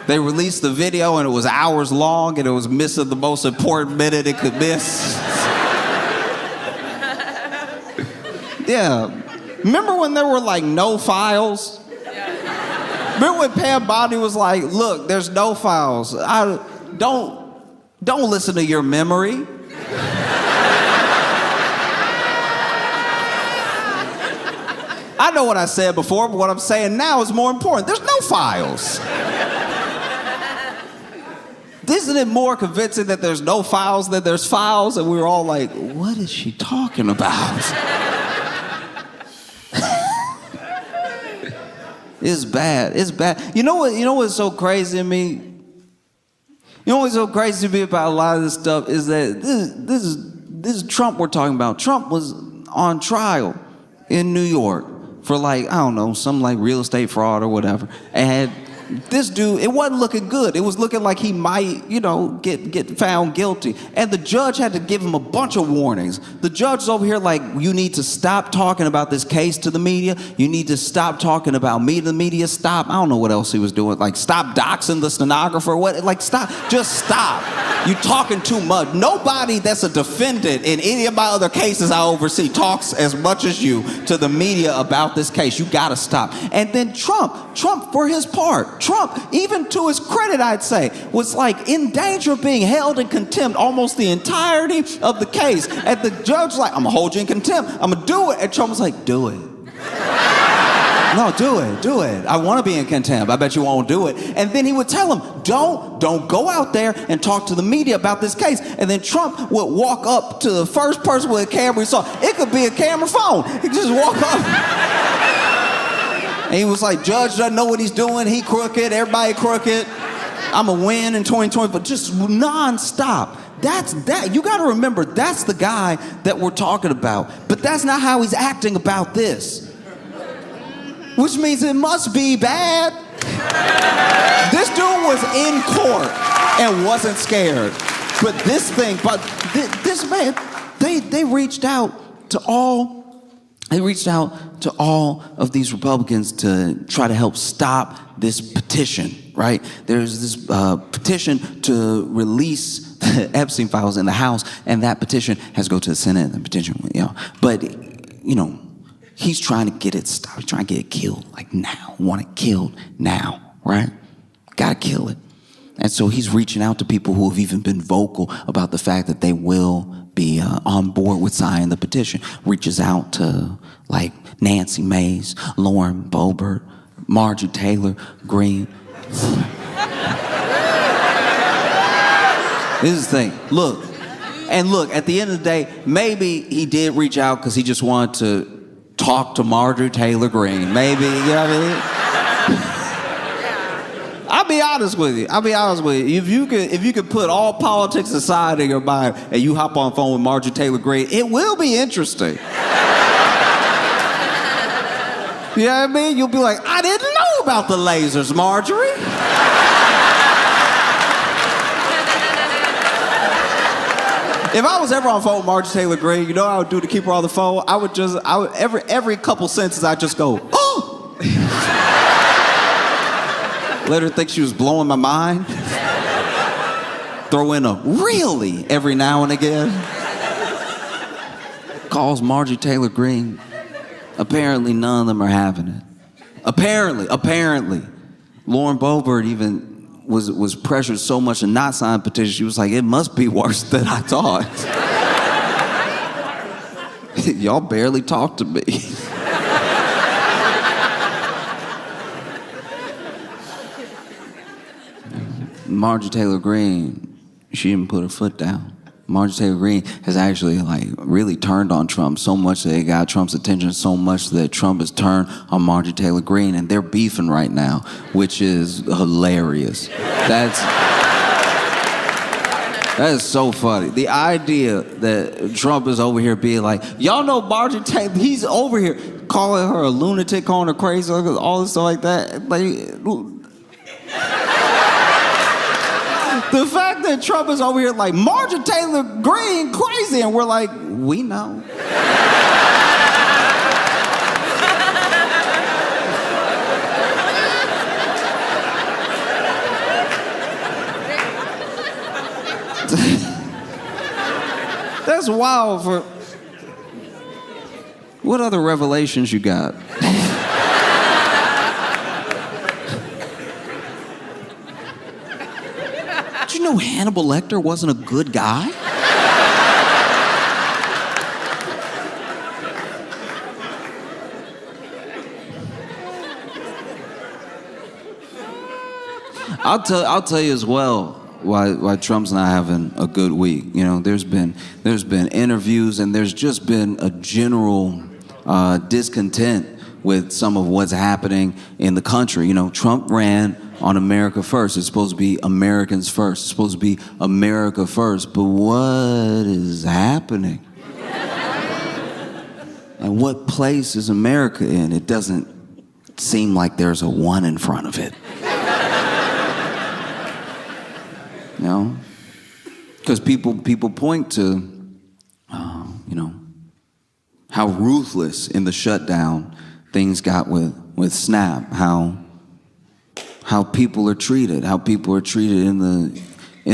they released the video and it was hours long and it was missing the most important minute it could miss? Yeah. Remember when there were like no files? Remember when Pam Bondi was like, look, there's no files. Don't listen to your memory. I know what I said before, but what I'm saying now is more important. There's no files. Isn't it more convincing that there's no files than there's files? And we were all like, what is she talking about? It's bad. It's bad. You know what's so crazy to me? You know what's so crazy to me about a lot of this stuff is that this is Trump we're talking about. Trump was on trial in New York for like, I don't know, some like real estate fraud or whatever. And this dude, it wasn't looking good. It was looking like he might, get found guilty. And the judge had to give him a bunch of warnings. The judge's over here like, you need to stop talking about this case to the media. You need to stop talking about me to the media. Stop. I don't know what else he was doing. Like, stop doxing the stenographer. What? Like, stop. Just stop. You're talking too much. Nobody that's a defendant in any of my other cases I oversee talks as much as you to the media about this case. You gotta stop. And then Trump for his part, Trump, even to his credit, I'd say, was like in danger of being held in contempt almost the entirety of the case. And the judge was like, I'm gonna hold you in contempt. I'm gonna do it. And Trump was like, do it. No, do it. I want to be in contempt. I bet you won't do it. And then he would tell him, don't go out there and talk to the media about this case. And then Trump would walk up to the first person with a camera he saw. It could be a camera phone. He'd just walk up. And he was like, judge doesn't know what he's doing. He crooked. Everybody crooked. I'm gonna win in 2020, but just nonstop. That's that. You gotta remember, that's the guy that we're talking about. But that's not how he's acting about this. Which means it must be bad. This dude was in court and wasn't scared. But this thing, this man, they reached out to all of these Republicans to try to help stop this petition, right? There's this petition to release the Epstein files in the House, and that petition has to go to the Senate, and the petition, But, he's trying to get it stopped. He's trying to get it killed, like now. Want it killed now, right? Gotta kill it. And so he's reaching out to people who have even been vocal about the fact that they will be on board with signing the petition. Reaches out to, like, Nancy Mace, Lauren Boebert, Marjorie Taylor Greene. This is the thing. Look, at the end of the day, maybe he did reach out because he just wanted to talk to Marjorie Taylor Greene. Maybe, you know what I mean? I'll be honest with you. If you could put all politics aside in your mind and you hop on the phone with Marjorie Taylor Greene, it will be interesting. You know what I mean? You'll be like, I didn't know about the lasers, Marjorie. If I was ever on the phone with Marjorie Taylor Greene, you know what I would do to keep her on the phone? I would every couple sentences, I'd just go, oh! Let her think she was blowing my mind. Throw in a really every now and again. Calls Marjorie Taylor Greene. Apparently none of them are having it. Apparently. Lauren Boebert even was pressured so much to not sign the petition, she was like, it must be worse than I thought. Y'all barely talk to me. Marjorie Taylor Greene, she didn't put her foot down. Marjorie Taylor Greene has actually really turned on Trump so much that it got Trump's attention so much that Trump has turned on Marjorie Taylor Greene, and they're beefing right now, which is hilarious. That is so funny. The idea that Trump is over here being like, y'all know Marjorie Taylor, he's over here calling her a lunatic, calling her crazy, all this stuff like that. The fact that Trump is over here like, Marjorie Taylor Greene crazy, and we're like, we know. That's wild for... What other revelations you got? Did you know Hannibal Lecter wasn't a good guy? I'll tell you as well why Trump's not having a good week. You know, there's been interviews, and there's just been a general discontent with some of what's happening in the country. You know, Trump ran on America First. It's supposed to be Americans first. It's supposed to be America first. But what is happening? And what place is America in? It doesn't seem like there's a one in front of it. You know? Because people point to, how ruthless in the shutdown things got with SNAP, how people are treated, in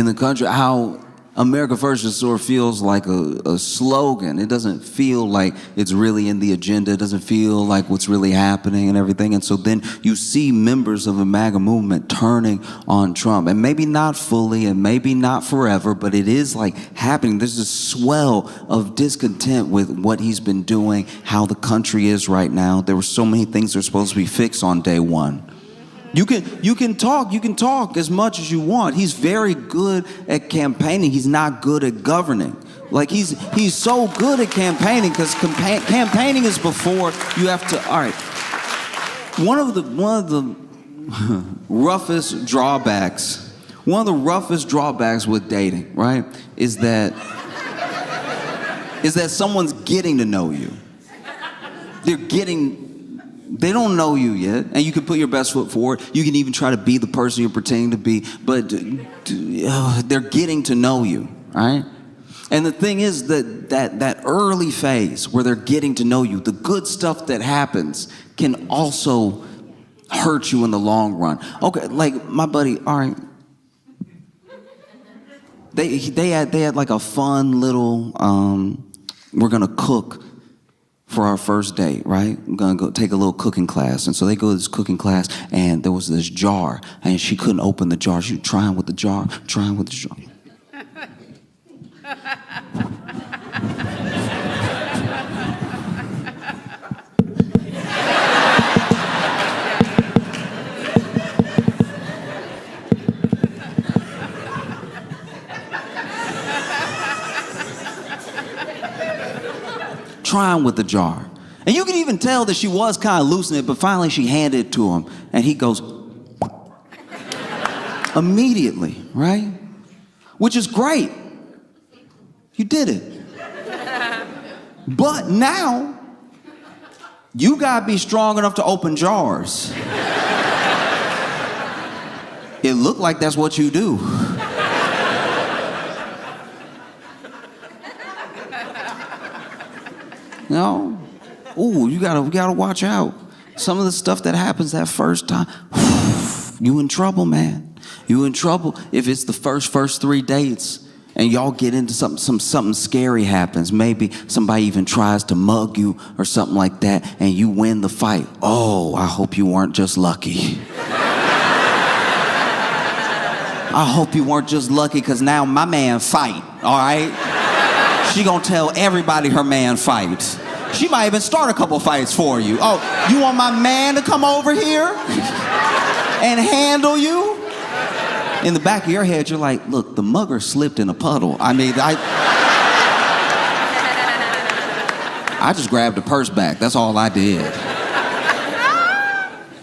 the country, how America First just sort of feels like a slogan. It doesn't feel like it's really in the agenda. It doesn't feel like what's really happening and everything. And so then you see members of the MAGA movement turning on Trump. And maybe not fully and maybe not forever, but it is like happening. There's this swell of discontent with what he's been doing, how the country is right now. There were so many things that are supposed to be fixed on day one. You can talk as much as you want. He's very good at campaigning. He's not good at governing. Like he's so good at campaigning because campaigning is before you have to. All right. One of the roughest drawbacks One of the roughest drawbacks with dating, right, is that someone's getting to know you. They don't know you yet, and you can put your best foot forward. You can even try to be the person you're pretending to be, but they're getting to know you, right? And the thing is that early phase where they're getting to know you, the good stuff that happens can also hurt you in the long run. Okay, like my buddy, all right, they had like a fun little, we're gonna cook for our first date, right? I'm gonna go take a little cooking class. And so they go to this cooking class, and there was this jar, and she couldn't open the jar. She was trying with the jar. Trying with the jar. And you can even tell that she was kind of loosening it, but finally she handed it to him, and he goes, immediately, right? Which is great. You did it. But now, you gotta be strong enough to open jars. It looked like that's what you do. No. Ooh, we gotta watch out. Some of the stuff that happens that first time, you in trouble, man. You in trouble if it's the first 3 dates and y'all get into something scary happens. Maybe somebody even tries to mug you or something like that, and you win the fight. Oh, I hope you weren't just lucky. I hope you weren't just lucky, because now my man fight, all right? She gonna tell everybody her man fights. She might even start a couple fights for you. Oh, you want my man to come over here and handle you? In the back of your head, you're like, look, the mugger slipped in a puddle. I mean, I just grabbed the purse back. That's all I did.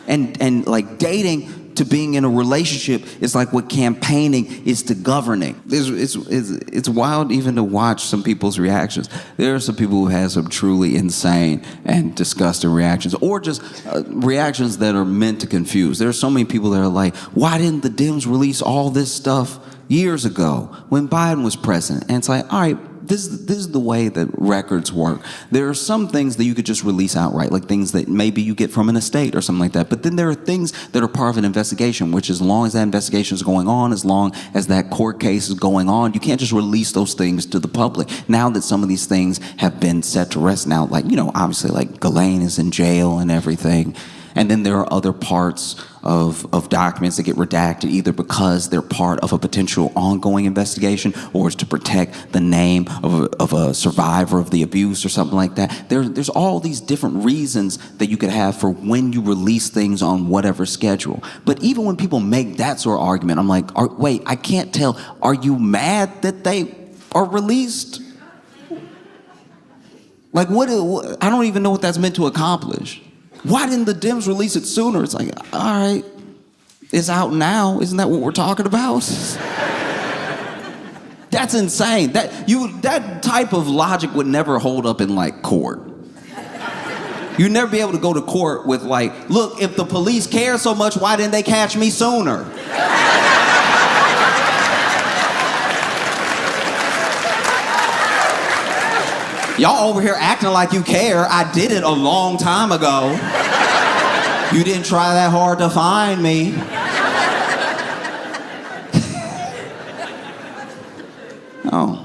And like dating to being in a relationship is like what campaigning is to governing. It's wild even to watch some people's reactions. There are some people who have some truly insane and disgusting reactions, or just reactions that are meant to confuse. There are so many people that are like, why didn't the Dems release all this stuff years ago when Biden was president? And it's like, all right, this is the way that records work. There are some things that you could just release outright, like things that maybe you get from an estate or something like that. But then there are things that are part of an investigation, which as long as that investigation is going on, as long as that court case is going on, you can't just release those things to the public. Now that some of these things have been set to rest now, like, you know, obviously like Ghislaine is in jail and everything. And then there are other parts of documents that get redacted, either because they're part of a potential ongoing investigation, or it's to protect the name of a survivor of the abuse or something like that. There's all these different reasons that you could have for when you release things on whatever schedule. But even when people make that sort of argument, I'm like, wait, I can't tell. Are you mad that they are released? Like, what I don't even know what that's meant to accomplish. Why didn't the Dems release it sooner? It's like, all right, it's out now. Isn't that what we're talking about? That's insane. That type of logic would never hold up in like court. You'd never be able to go to court with like, look, if the police care so much, why didn't they catch me sooner? Y'all over here acting like you care. I did it a long time ago. You didn't try that hard to find me. Oh.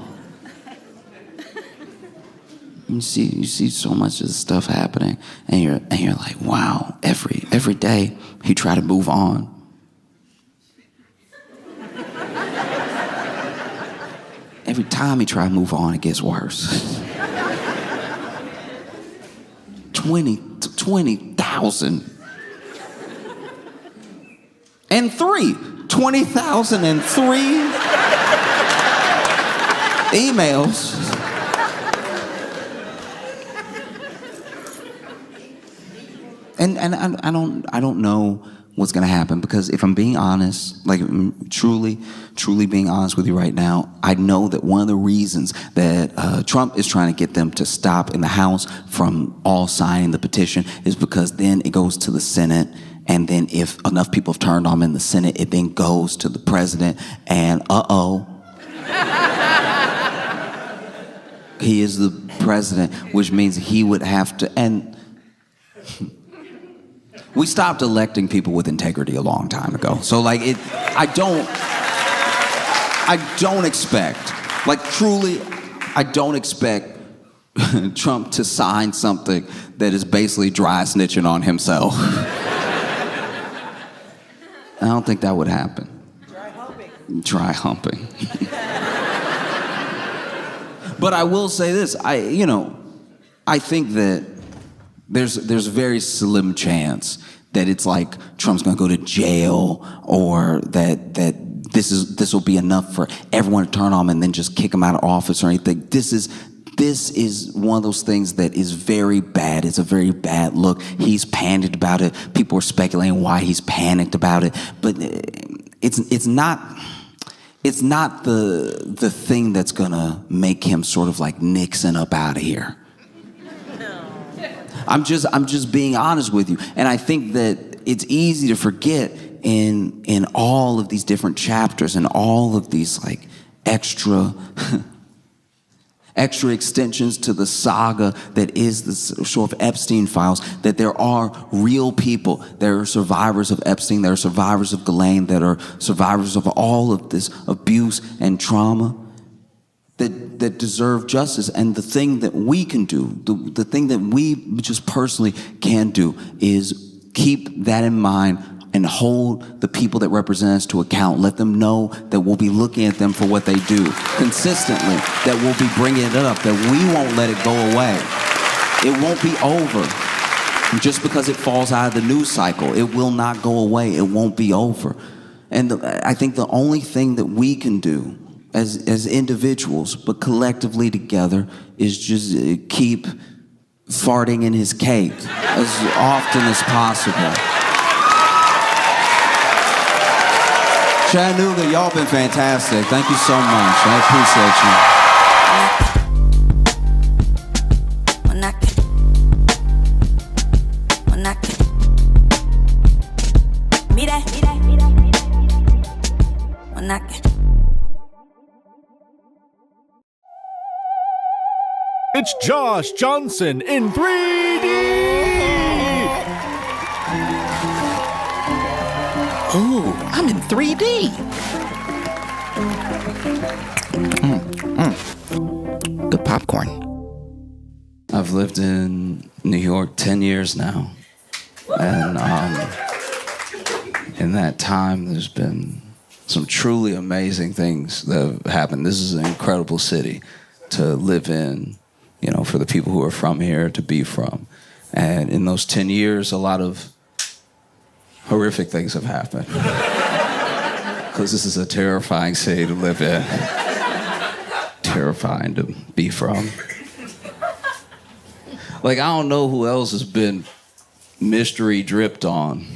You see so much of this stuff happening, and you're like, wow, every day he try to move on. Every time he try to move on, it gets worse. 20,000. And 20,003 emails. And I don't know what's going to happen. Because if I'm being honest, like truly being honest with you right now, I know that one of the reasons that Trump is trying to get them to stop in the House from all signing the petition is because then it goes to the Senate. And then if enough people have turned on him in the Senate, it then goes to the president. And he is the president, which means he would have to, and we stopped electing people with integrity a long time ago. So like I don't expect, like truly, I don't expect Trump to sign something that is basically dry snitching on himself. I don't think that would happen. Dry humping. But I will say this, I think that there's a very slim chance that it's like Trump's gonna go to jail, or that this will be enough for everyone to turn on him and then just kick him out of office or anything. This is one of those things that is very bad. It's a very bad look. He's panicked about it. People are speculating why he's panicked about it, but it's not the thing that's gonna make him sort of like Nixon up out of here. No. I'm just being honest with you, and I think that it's easy to forget in all of these different chapters and all of these like extra extensions to the saga that is the sort of Epstein files, that there are real people. There are survivors of Epstein, there are survivors of Ghislaine, that are survivors of all of this abuse and trauma that deserve justice. And the thing that we can do, the thing that we just personally can do, is keep that in mind and hold the people that represent us to account. Let them know that we'll be looking at them for what they do consistently, that we'll be bringing it up, that we won't let it go away. It won't be over just because it falls out of the news cycle. It will not go away. It won't be over. And I think the only thing that we can do as individuals, but collectively together, is just keep farting in his cake as often as possible. Chattanooga, y'all been fantastic. Thank you so much. I appreciate you. It's Josh Johnson in 3D! Ooh, I'm in 3D. Good popcorn. I've lived in New York 10 years now. And in that time, there's been some truly amazing things that have happened. This is an incredible city to live in, for the people who are from here to be from. And in those 10 years, a lot of horrific things have happened. Because this is a terrifying city to live in. Terrifying to be from. Like, I don't know who else has been mystery dripped on.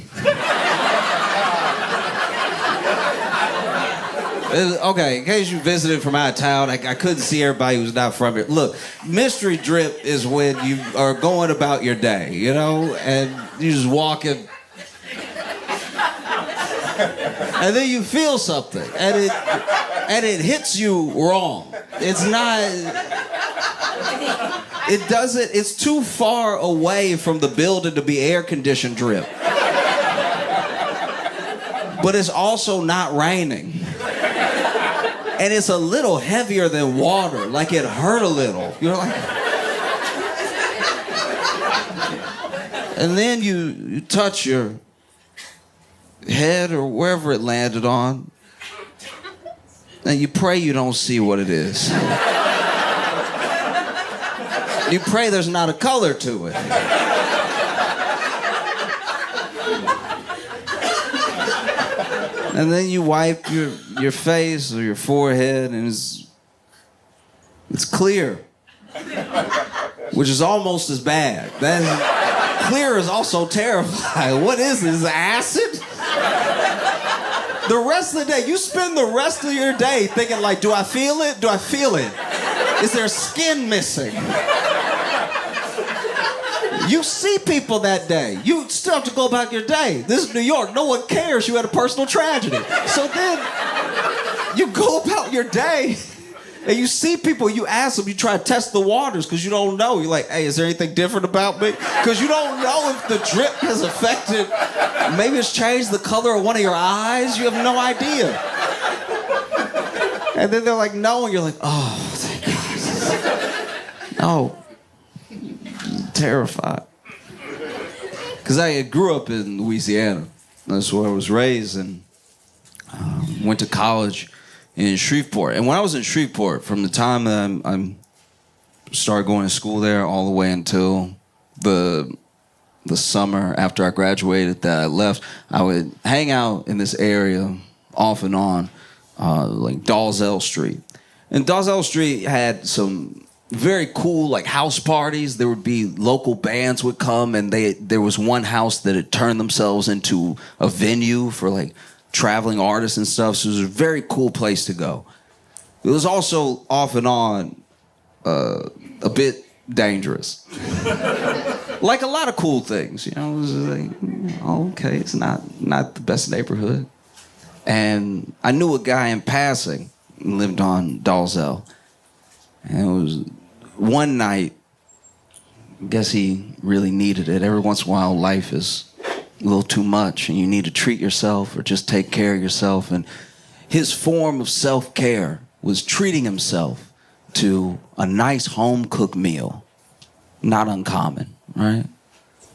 Okay, in case you visited from out of town, I couldn't see everybody who's not from here. Look, mystery drip is when you are going about your day, and you just walking, and then you feel something, and it hits you wrong. It's not. It doesn't. It's too far away from the building to be air-conditioned drip, but it's also not raining. And it's a little heavier than water, like it hurt a little. You're like, and then you touch your head or wherever it landed on, and you pray you don't see what it is. You pray there's not a color to it. And then you wipe your face or your forehead, and it's clear, which is almost as bad. Clear is also terrifying. What is this, acid? The rest of the day, you spend the rest of your day thinking like, do I feel it? Do I feel it? Is there skin missing? You see people that day. You still have to go about your day. This is New York. No one cares you had a personal tragedy. So then you go about your day and you see people, you ask them, you try to test the waters because you don't know. You're like, hey, is there anything different about me? Because you don't know if the drip has affected, maybe it's changed the color of one of your eyes. You have no idea. And then they're like, no, and you're like, oh, thank God. No. Terrified. Because I grew up in Louisiana. That's where I was raised, and went to college in Shreveport. And when I was in Shreveport, from the time that I started going to school there all the way until the summer after I graduated that I left, I would hang out in this area off and on, like Dalzell Street. And Dalzell Street had some very cool like house parties. There would be local bands would come, and there was one house that had turned themselves into a venue for like traveling artists and stuff. So it was a very cool place to go. It was also off and on a bit dangerous. Like a lot of cool things, it was like, oh, okay, it's not the best neighborhood. And I knew a guy in passing who lived on Dalzell. And it was one night, I guess he really needed it. Every once in a while, life is a little too much, and you need to treat yourself or just take care of yourself. And his form of self-care was treating himself to a nice home-cooked meal. Not uncommon, right?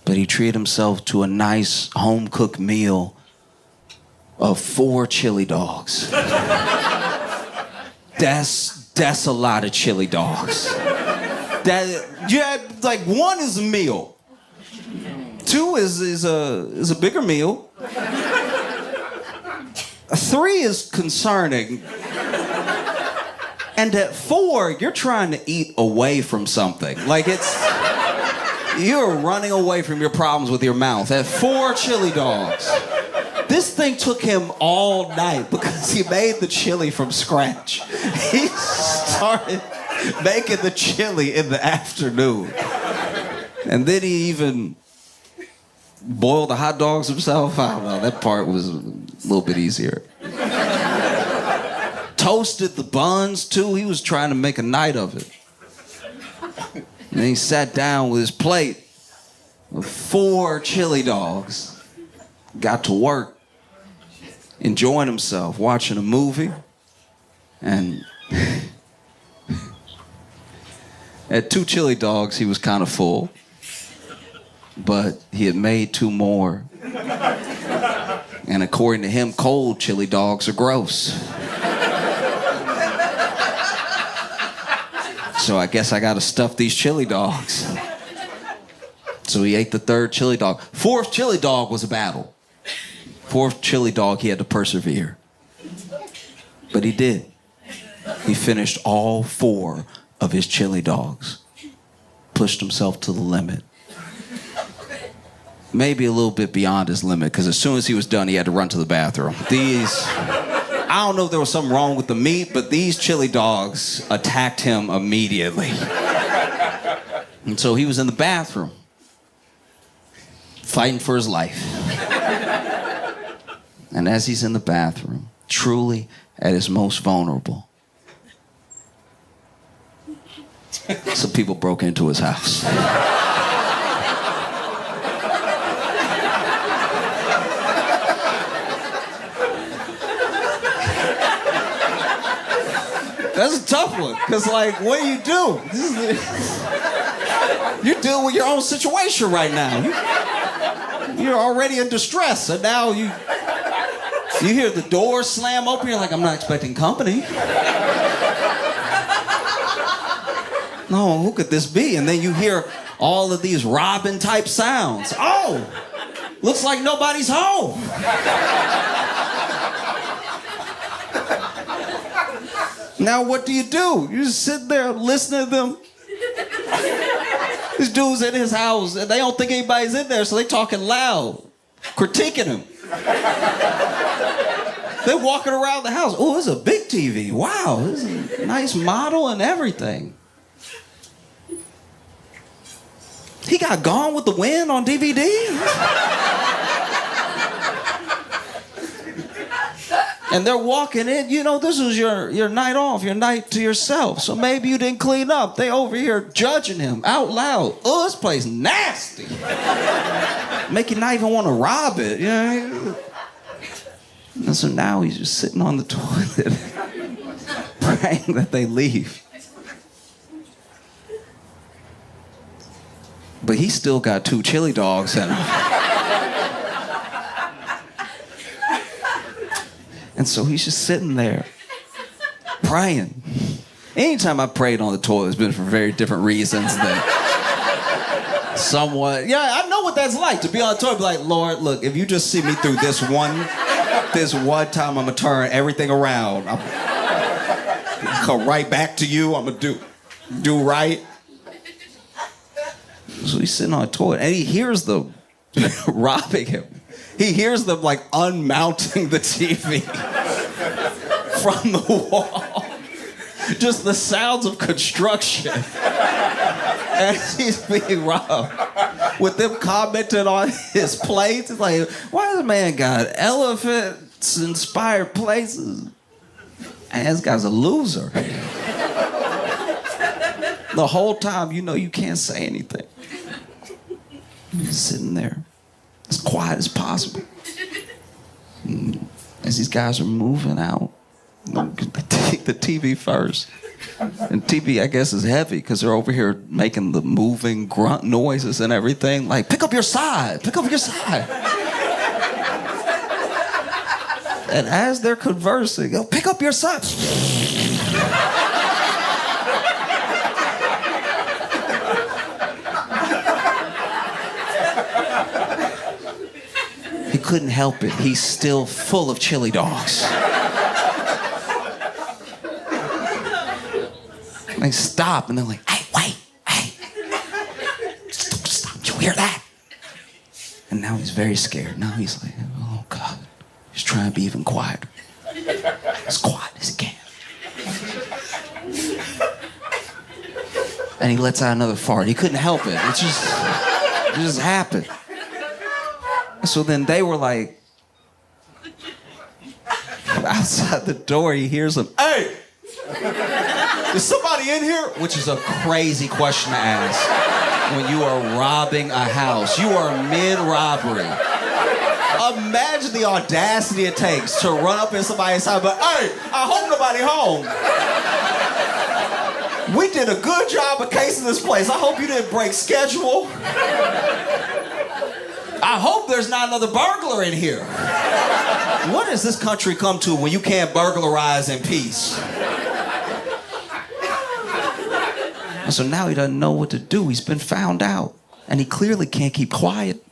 But he treated himself to a nice home-cooked meal of 4 chili dogs. That's a lot of chili dogs. Like 1 is a meal. 2 is a bigger meal. 3 is concerning. And at 4, you're trying to eat away from something. Like you're running away from your problems with your mouth. At 4 chili dogs. This thing took him all night because he made the chili from scratch. He started making the chili in the afternoon. And then he even boiled the hot dogs himself. I don't know, that part was a little bit easier. Toasted the buns too. He was trying to make a night of it. And then he sat down with his plate of 4 chili dogs. Got to work. Enjoying himself, watching a movie, and at 2 chili dogs, he was kind of full, but he had made 2 more, and according to him, cold chili dogs are gross. So I guess I gotta stuff these chili dogs. So he ate the 3rd chili dog. 4th chili dog was a battle. 4th chili dog, he had to persevere. But he did. He finished all 4 of his chili dogs. Pushed himself to the limit. Maybe a little bit beyond his limit, because as soon as he was done, he had to run to the bathroom. I don't know if there was something wrong with the meat, but these chili dogs attacked him immediately. And so he was in the bathroom, fighting for his life. And as he's in the bathroom, truly at his most vulnerable, some people broke into his house. That's a tough one, because like, what do you do? You're dealing with your own situation right now. You're already in distress, and now you hear the door slam open, you're like, I'm not expecting company. No, who could this be? And then you hear all of these Robin type sounds. Oh, looks like nobody's home. Now what do? You just sit there listening to them. This dude's in his house and they don't think anybody's in there, so they talking loud, critiquing him. They're walking around the house. Oh, it's a big TV. Wow, this is a nice model and everything. He got Gone with the Wind on DVD? And they're walking in, you know, this was your night off, your night to yourself. So maybe you didn't clean up. They over here judging him out loud. Oh, this place nasty. Make you not even want to rob it. You know? And so now he's just sitting on the toilet praying that they leave. But he's still got 2 chili dogs in him. And so he's just sitting there praying. Anytime I prayed on the toilet, it's been for very different reasons than somewhat. Yeah, I know what that's like to be on the toilet. Be like, Lord, look, if you just see me through this one time, I'm gonna turn everything around. I'm come right back to you. I'm gonna do right. So he's sitting on the toilet and he hears them robbing him. He hears them like unmounting the TV from the wall. Just the sounds of construction as he's being robbed. With them commenting on his plates. It's like, why does the man got elephants-inspired places? And this guy's a loser. The whole time, you know you can't say anything. He's sitting there, as quiet as possible. And as these guys are moving out, they take the TV first. And TV, I guess, is heavy because they're over here making the moving grunt noises and everything. Like, pick up your side, pick up your side. And as they're conversing, go, pick up your side. He couldn't help it. He's still full of chili dogs. They stop and they're like, hey, wait, hey. Stop, did you hear that? And now he's very scared. Now he's like, oh God. He's trying to be even quieter. As quiet as he can. And he lets out another fart. He couldn't help it. It just happened. So then they were like, outside the door, he hears them, hey! Is somebody in here? Which is a crazy question to ask when you are robbing a house. You are mid-robbery. Imagine the audacity it takes to run up in somebody's house, but hey, I hope nobody home. We did a good job of casing this place. I hope you didn't break schedule. I hope there's not another burglar in here. What does this country come to when you can't burglarize in peace? And so now he doesn't know what to do. He's been found out. And he clearly can't keep quiet.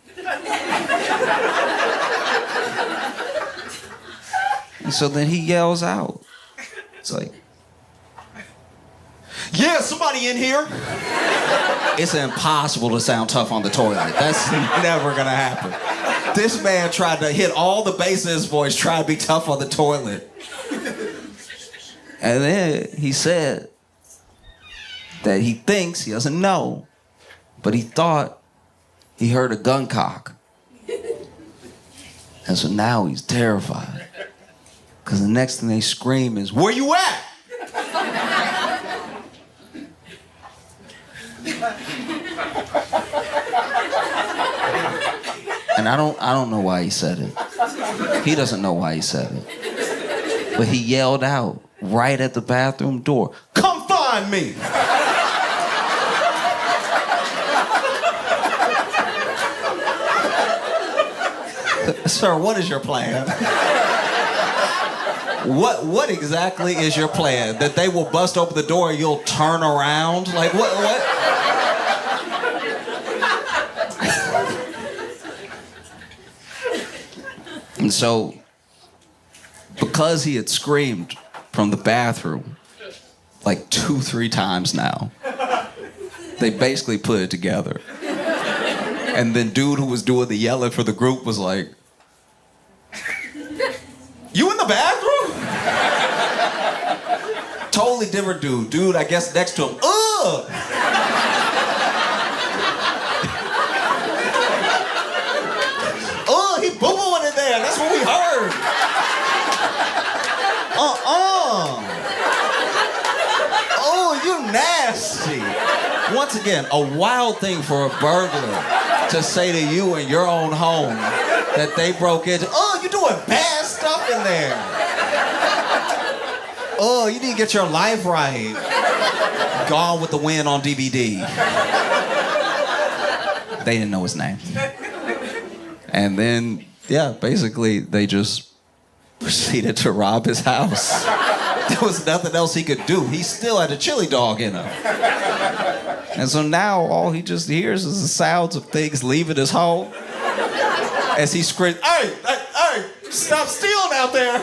And so then he yells out. It's like, yeah, somebody in here. It's impossible to sound tough on the toilet. That's never gonna happen. This man tried to hit all the bass in his voice, try to be tough on the toilet. And then he said that he thinks, he doesn't know, but he thought he heard a gun cock. And so now he's terrified. Because the next thing they scream is, where you at? And I don't know why he said it. He doesn't know why he said it. But he yelled out right at the bathroom door, come find me! Sir, what is your plan? What exactly is your plan? That they will bust open the door and you'll turn around? Like, what? And so, because he had screamed from the bathroom like 2-3 times now, they basically put it together. And then dude who was doing the yelling for the group was like, you in the bathroom? Totally different dude. Dude, I guess next to him. Ugh! Oh, he boo-booing in there. That's what we heard. Oh, you nasty. Once again, a wild thing for a burglar to say to you in your own home that they broke into. Oh, you doing bad stuff in there. Oh, you need to get your life right. Gone with the Wind on DVD. They didn't know his name. And then, yeah, basically they just proceeded to rob his house. There was nothing else he could do. He still had a chili dog in him. And so now all he just hears is the sounds of things leaving his home. As he screams, hey, stop stealing out there.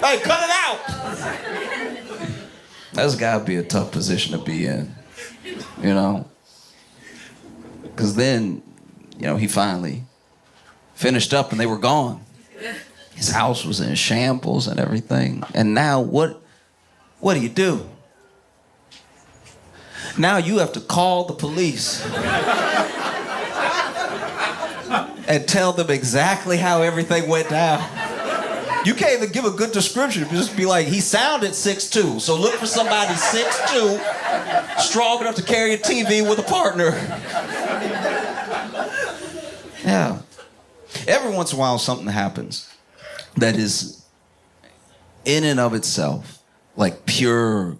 Hey, cut it out. That's gotta be a tough position to be in, you know? Because then, you know, he finally finished up and they were gone. His house was in shambles and everything. And now what do you do? Now you have to call the police and tell them exactly how everything went down. You can't even give a good description. Just be like, he sounded 6'2", so look for somebody 6'2", strong enough to carry a TV with a partner. Yeah. Every once in a while something happens that is in and of itself like pure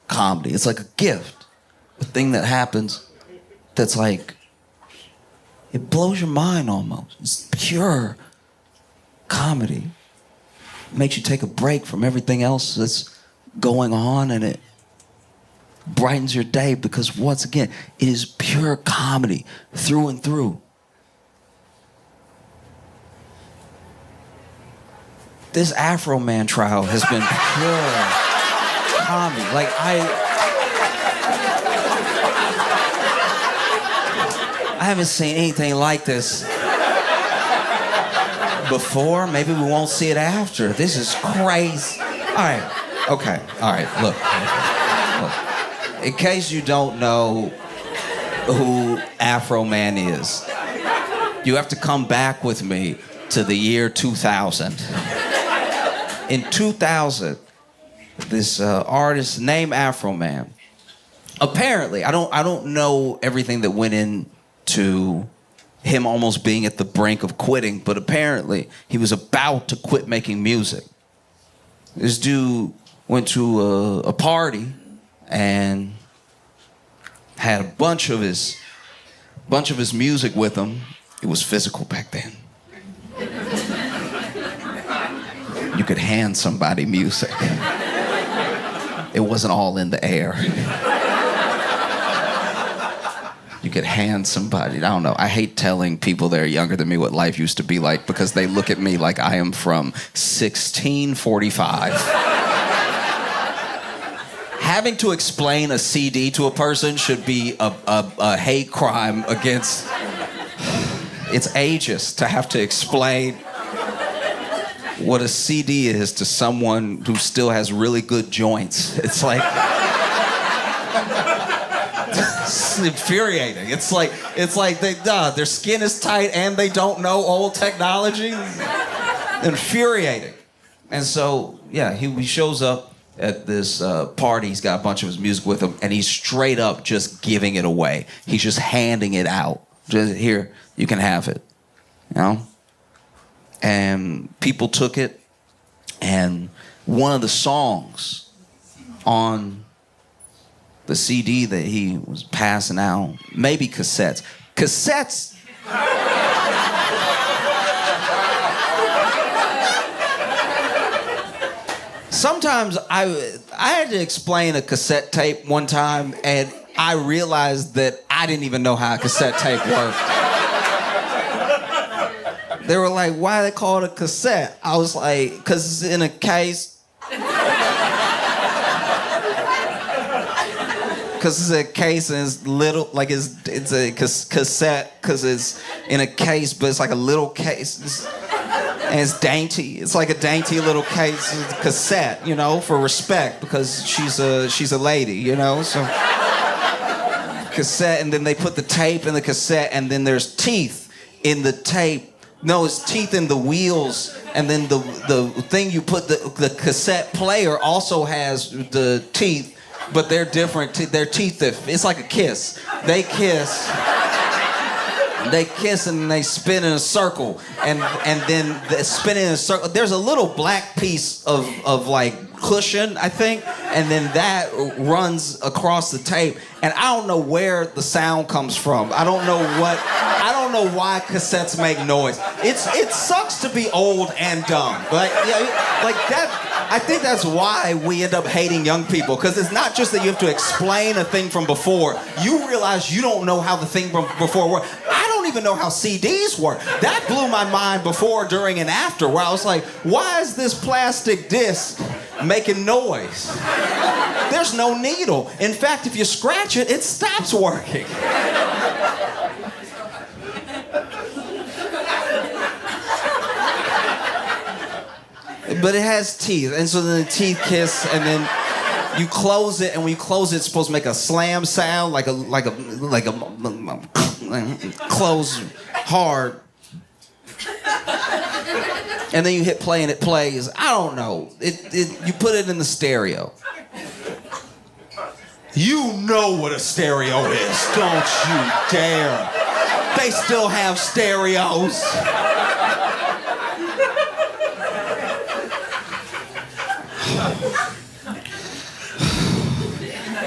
comedy. It's like a gift. A thing that happens that's like, it blows your mind almost. It's pure comedy. It makes you take a break from everything else that's going on, and it brightens your day because, once again, it is pure comedy through and through. This Afroman trial has been pure comedy. Like, I haven't seen anything like this before. Maybe we won't see it after. This is crazy. All right. Okay. All right. Look. In case you don't know who Afroman is, you have to come back with me to the year 2000. In 2000, this artist named Afroman, apparently, I don't know everything that went into him almost being at the brink of quitting, but apparently he was about to quit making music. This dude went to a party and had a bunch of his music with him. It was physical back then. You could hand somebody music. It wasn't all in the air. You could hand somebody, I don't know. I hate telling people that are younger than me what life used to be like because they look at me like I am from 1645. Having to explain a CD to a person should be a hate crime against... It's ageist to have to explain what a CD is to someone who still has really good joints. It's like... It's infuriating. It's like their skin is tight and they don't know old technology. Infuriating. And so, yeah, he shows up at this party. He's got a bunch of his music with him, and he's straight up just giving it away. He's just handing it out. Just, here, you can have it. You know? And people took it, and one of the songs on the CD that he was passing out, maybe cassettes. Cassettes. Sometimes I had to explain a cassette tape one time, and I realized that I didn't even know how a cassette tape worked. They were like, why they call it a cassette? I was like, because it's in a case. Because it's a case and it's little, like it's a cassette because it's in a case, but it's like a little case. And it's dainty. It's like a dainty little cassette, you know, for respect, because she's a lady, you know. So cassette, and then they put the tape in the cassette, and then there's teeth in the tape. No, it's teeth in the wheels, and then the thing you put the cassette player also has the teeth, but they're different. They're teeth. It's like a kiss. They kiss. They kiss and they spin in a circle, and then the spinning in a circle. There's a little black piece of like cushion, I think, and then that runs across the tape. And I don't know where the sound comes from. I don't know why cassettes make noise. It sucks to be old and dumb. Like that. I think that's why we end up hating young people, because it's not just that you have to explain a thing from before. You realize you don't know how the thing from before worked. I don't even know how CDs work. That blew my mind before, during, and after, where I was like, why is this plastic disc making noise? There's no needle. In fact, if you scratch it, it stops working. But it has teeth, and so then the teeth kiss, and then you close it, and when you close it, it's supposed to make a slam sound, like a close hard. And then you hit play, and it plays. I don't know. You put it in the stereo. You know what a stereo is, don't you dare. They still have stereos.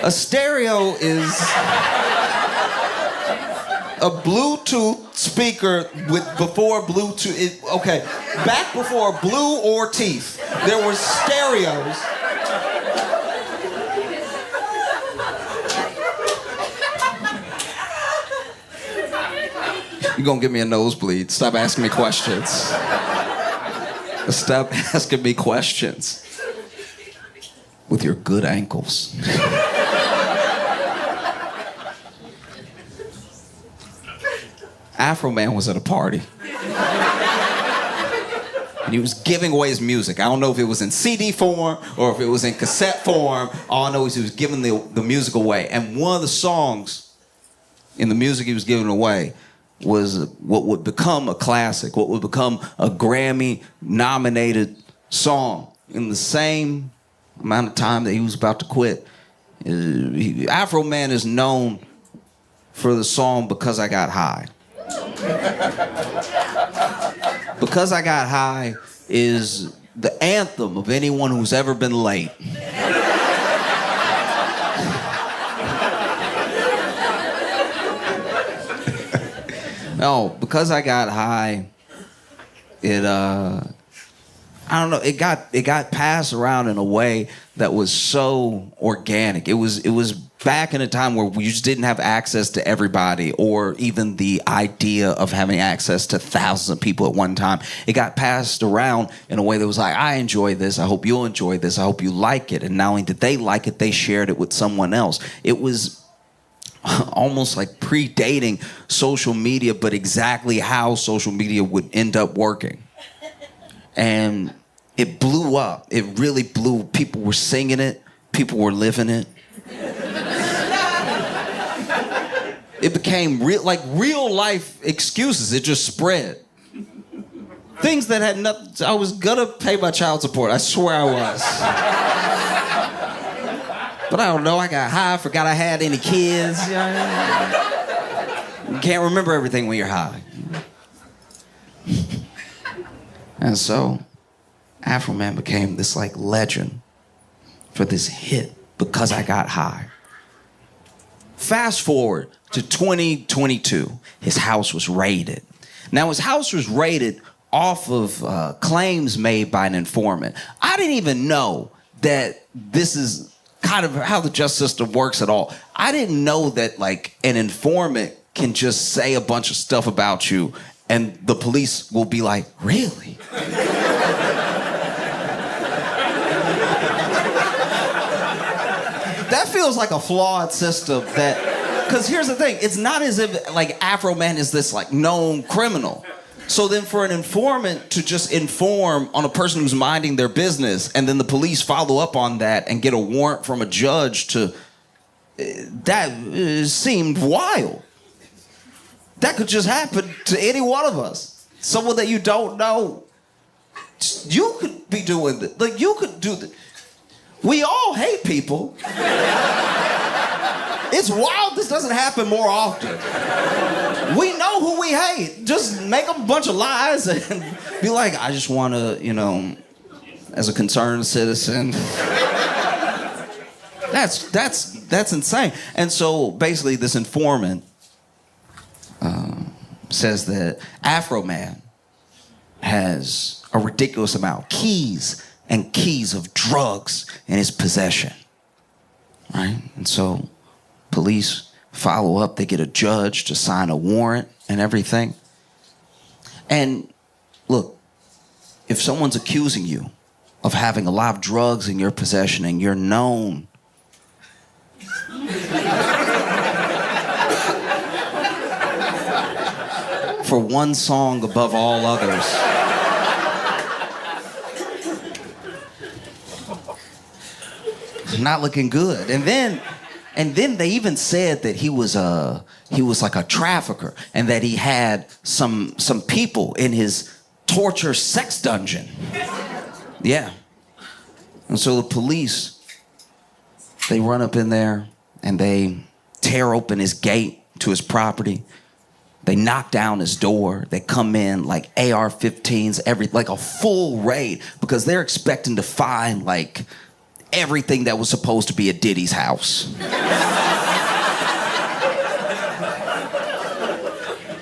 A stereo is a Bluetooth speaker before Bluetooth. Back before blue or teeth, there were stereos. You're gonna give me a nosebleed. Stop asking me questions. Stop asking me questions. With your good ankles. Afroman was at a party. And he was giving away his music. I don't know if it was in CD form or if it was in cassette form. All I know is he was giving the music away. And one of the songs in the music he was giving away was what would become a classic, what would become a Grammy-nominated song. In the same amount of time that he was about to quit. Afroman is known for the song Because I Got High. Because I Got High is the anthem of anyone who's ever been late. No, Because I Got High, I don't know. It got passed around in a way that was so organic. It was back in a time where we just didn't have access to everybody, or even the idea of having access to thousands of people at one time. It got passed around in a way that was like, I enjoy this. I hope you'll enjoy this. I hope you like it. And not only did they like it, they shared it with someone else. It was almost like predating social media, but exactly how social media would end up working. And it blew up. It really blew. People were singing it. People were living it. It became real life excuses. It just spread. Things that had nothing. I was gonna pay my child support. I swear I was. But I don't know. I got high. Forgot I had any kids. You can't remember everything when you're high. And so, Afroman became this like legend for this hit, Because I Got High. Fast forward to 2022, his house was raided. Now, his house was raided off of claims made by an informant. I didn't even know that this is kind of how the justice system works at all. I didn't know that like an informant can just say a bunch of stuff about you and the police will be like, really? That feels like a flawed system because here's the thing, it's not as if like Afroman is this like known criminal. So then for an informant to just inform on a person who's minding their business and then the police follow up on that and get a warrant from a judge to... that seemed wild. That could just happen to any one of us. Someone that you don't know. You could be doing this. Like, you could do this. We all hate people. It's wild this doesn't happen more often. We know who we hate. Just make up a bunch of lies and be like, I just want to, as a concerned citizen. That's insane. And so basically this informant says that Afroman has a ridiculous amount of keys of drugs in his possession. Right? And so police follow up, they get a judge to sign a warrant and everything. And look, if someone's accusing you of having a lot of drugs in your possession and you're known for one song above all others, not looking good. And then they even said that he was like a trafficker and that he had some people in his torture sex dungeon. Yeah. And so the police, they run up in there and they tear open his gate to his property. They knock down his door. They come in like AR-15s, like a full raid, because they're expecting to find like everything that was supposed to be at Diddy's house.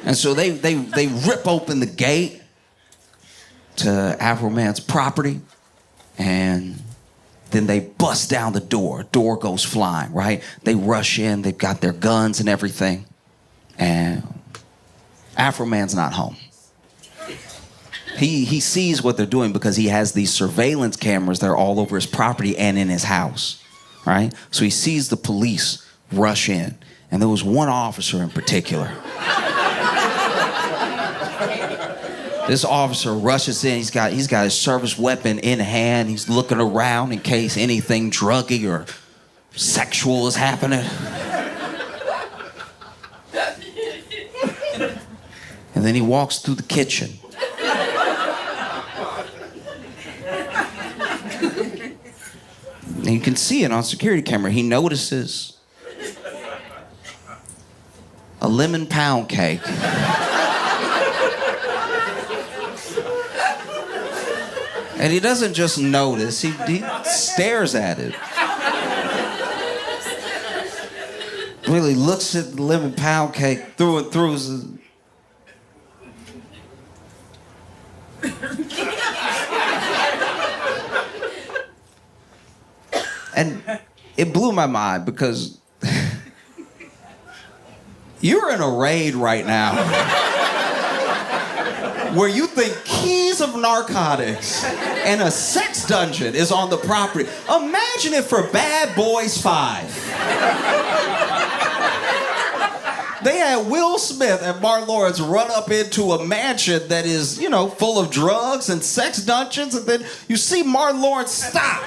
And so they rip open the gate to Afroman's property, and then they bust down the door. Door goes flying, right? They rush in. They've got their guns and everything, and Afroman's not home. He sees what they're doing because he has these surveillance cameras that are all over his property and in his house, right? So he sees the police rush in, and there was one officer in particular. This officer rushes in. He's got his service weapon in hand. He's looking around in case anything druggy or sexual is happening. And then he walks through the kitchen. And you can see it on security camera. He notices a lemon pound cake. And he doesn't just notice, he stares at it. Really looks at the lemon pound cake through and through. And it blew my mind because you're in a raid right now where you think keys of narcotics and a sex dungeon is on the property. Imagine it for Bad Boys 5. They had Will Smith and Martin Lawrence run up into a mansion that is, full of drugs and sex dungeons, and then you see Martin Lawrence stop.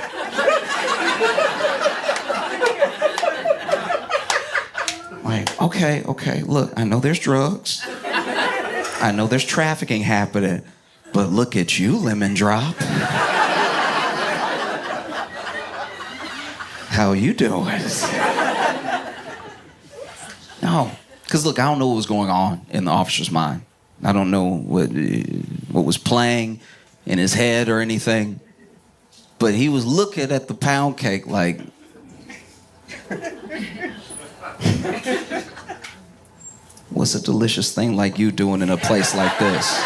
Like, okay, look, I know there's drugs. I know there's trafficking happening, but look at you, Lemon Drop. How you doing? No. Because, look, I don't know what was going on in the officer's mind. I don't know what was playing in his head or anything. But he was looking at the pound cake like... What's a delicious thing like you doing in a place like this?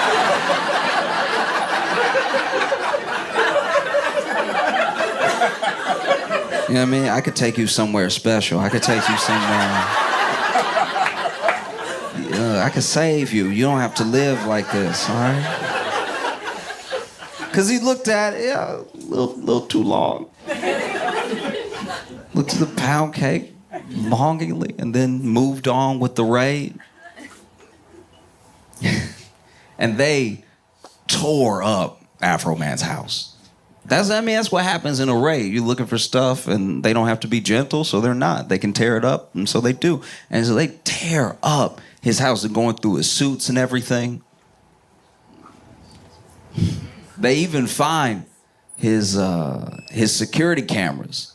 You know what I mean? I could take you somewhere special. I could take you somewhere... I could save you. You don't have to live like this, all right? Because he looked at it, a little too long. Looked at the pound cake longingly and then moved on with the raid. And they tore up Afroman's house. That's what happens in a raid. You're looking for stuff, and they don't have to be gentle, so they're not. They can tear it up, and so they do. And so they tear up his house. They're going through his suits and everything. They even find his security cameras,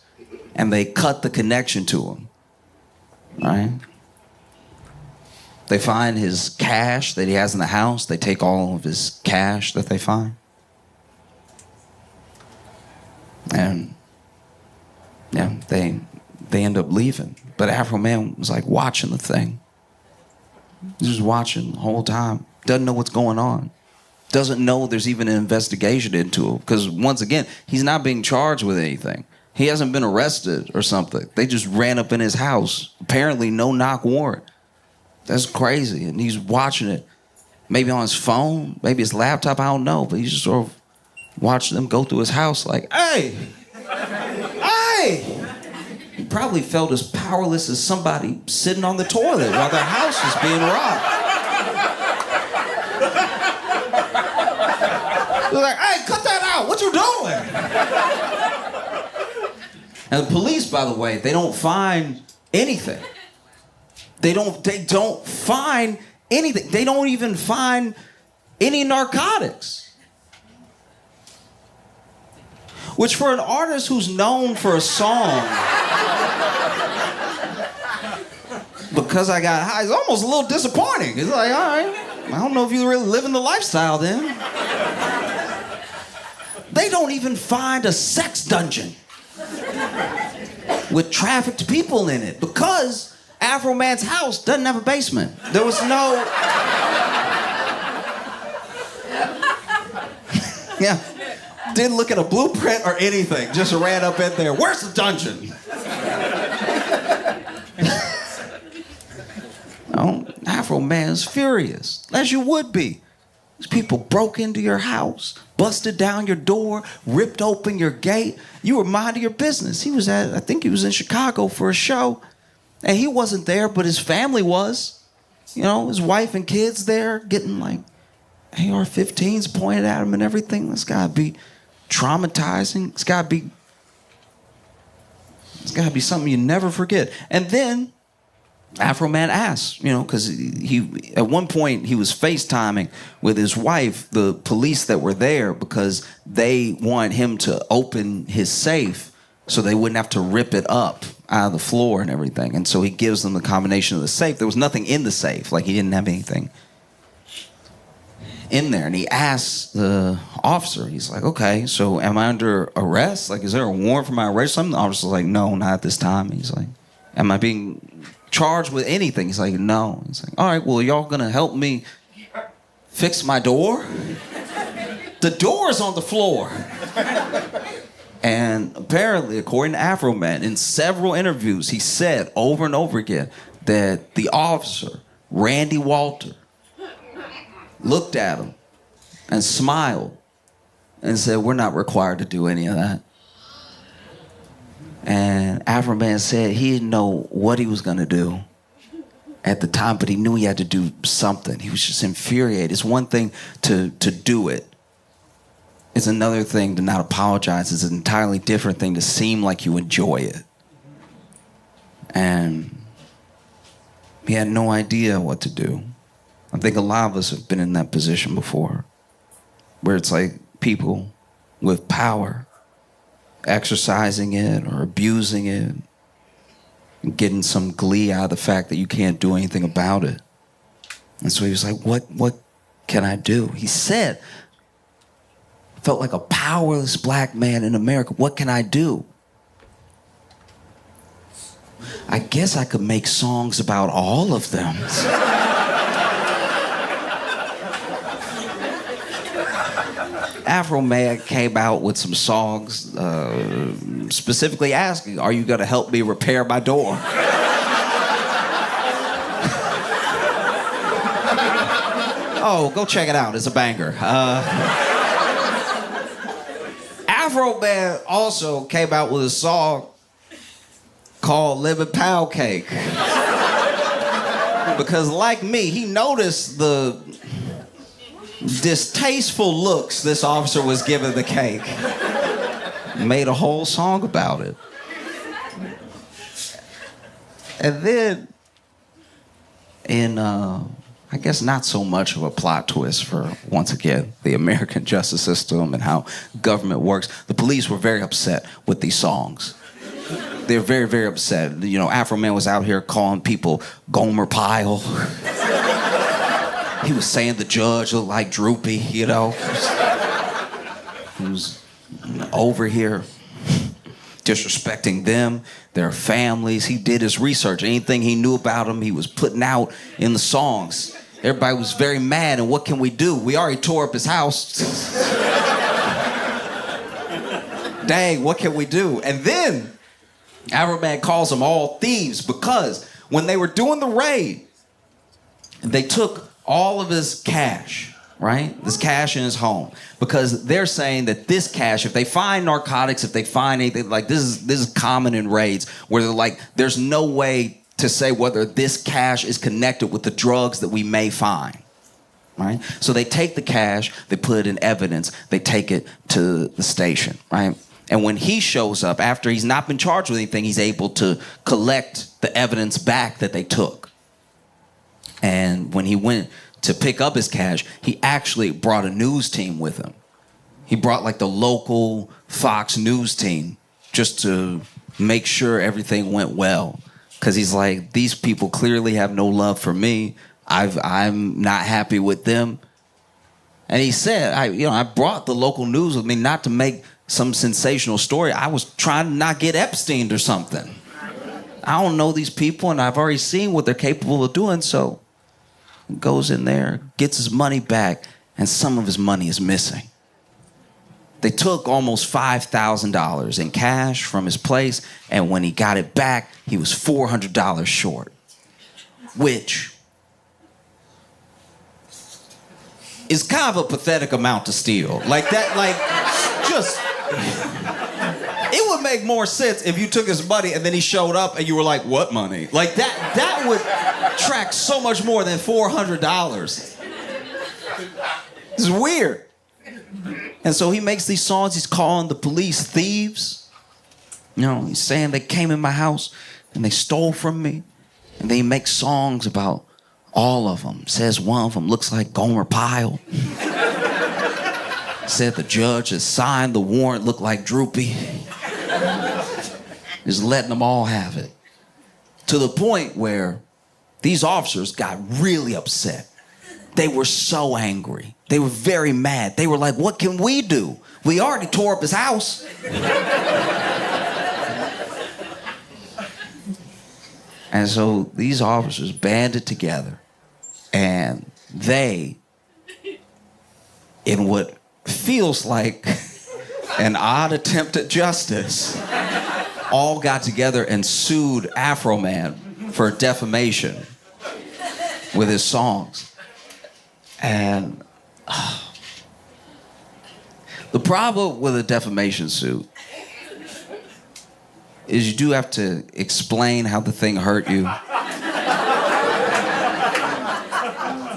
and they cut the connection to him. Right? They find his cash that he has in the house. They take all of his cash that they find. And yeah, they end up leaving. But Afroman was like watching the thing. He's just watching the whole time. Doesn't know what's going on. Doesn't know there's even an investigation into it. Because once again, he's not being charged with anything. He hasn't been arrested or something. They just ran up in his house. Apparently no knock warrant. That's crazy. And he's watching it. Maybe on his phone, maybe his laptop, I don't know. But he's just sort of watching them go through his house like, hey! Hey! He probably felt as powerless as somebody sitting on the toilet while their house was being robbed. They're like, hey, cut that out! What you doing? And the police, by the way, they don't find anything. They don't find anything. They don't even find any narcotics. Which for an artist who's known for a song, Because I Got High, is almost a little disappointing. It's like, all right, I don't know if you're really living the lifestyle then. They don't even find a sex dungeon with trafficked people in it because Afroman's house doesn't have a basement. There was no... Yeah. Didn't look at a blueprint or anything. Just ran up in there. Where's the dungeon? Oh, Afroman's furious, as you would be. These people broke into your house, busted down your door, ripped open your gate. You were minding your business. I think he was in Chicago for a show. And he wasn't there, but his family was. You know, his wife and kids there getting like AR-15s pointed at him and everything. That's gotta be traumatizing. It's gotta be something you never forget. And then Afroman asks, you know, because he at one point he was FaceTiming with his wife, the police that were there, because they want him to open his safe so they wouldn't have to rip it up out of the floor and everything. And so he gives them the combination of the safe. There was nothing in the safe, like he didn't have anything in there. And he asks the officer, he's like, okay, so am I under arrest? Like, is there a warrant for my arrest? Something? The officer's like, no, not at this time. He's like, am I being charged with anything? He's like, no. He's like, all right, well, y'all gonna help me fix my door? The door's on the floor. And apparently, according to Afroman, in several interviews, he said over and over again that the officer, Randy Walter, looked at him and smiled and said, we're not required to do any of that. And Afroman said he didn't know what he was going to do at the time, but he knew he had to do something. He was just infuriated. It's one thing to do it. It's another thing to not apologize. It's an entirely different thing to seem like you enjoy it. And he had no idea what to do. I think a lot of us have been in that position before, where it's like people with power exercising it or abusing it, and getting some glee out of the fact that you can't do anything about it. And so he was like, what can I do? He said, I felt like a powerless black man in America. What can I do? I guess I could make songs about all of them. Afroman came out with some songs specifically asking, are you going to help me repair my door? Oh, go check it out. It's a banger. Afroman also came out with a song called Lemon Pound Cake. Because like me, he noticed the distasteful looks this officer was giving the cake. Made a whole song about it. And then, I guess not so much of a plot twist for, once again, the American justice system and how government works, the police were very upset with these songs. They're very, very upset. You know, Afroman was out here calling people Gomer Pyle. He was saying the judge looked like Droopy, you know. He was over here disrespecting them, their families. He did his research. Anything he knew about them, he was putting out in the songs. Everybody was very mad, and what can we do? We already tore up his house. Dang, what can we do? And then Afroman calls them all thieves because when they were doing the raid, they took all of his cash, right? This cash in his home. Because they're saying that this cash, if they find narcotics, if they find anything, like this is common in raids, where they're like, there's no way to say whether this cash is connected with the drugs that we may find, right? So they take the cash, they put it in evidence, they take it to the station, right? And when he shows up, after he's not been charged with anything, he's able to collect the evidence back that they took. And when he went to pick up his cash, he actually brought a news team with him. He brought like the local Fox News team just to make sure everything went well. Because he's like, these people clearly have no love for me. I'm not happy with them. And he said, I brought the local news with me not to make some sensational story. I was trying to not get Epstein or something. I don't know these people, and I've already seen what they're capable of doing, so he goes in there, gets his money back, and some of his money is missing. They took almost $5,000 in cash from his place, and when he got it back, he was $400 short, which is kind of a pathetic amount to steal. Like that, just... It would make more sense if you took his money and then he showed up and you were like, what money? Like that would track so much more than $400. It's weird. And so he makes these songs, he's calling the police thieves. You know, he's saying they came in my house and they stole from me. And then he makes songs about all of them. Says one of them looks like Gomer Pyle. Said the judge that signed the warrant looked like Droopy. Just letting them all have it. To the point where these officers got really upset. They were so angry. They were very mad. They were like, what can we do? We already tore up his house. And so these officers banded together and they, in what feels like an odd attempt at justice, all got together and sued Afroman for defamation with his songs. And the problem with a defamation suit is you do have to explain how the thing hurt you.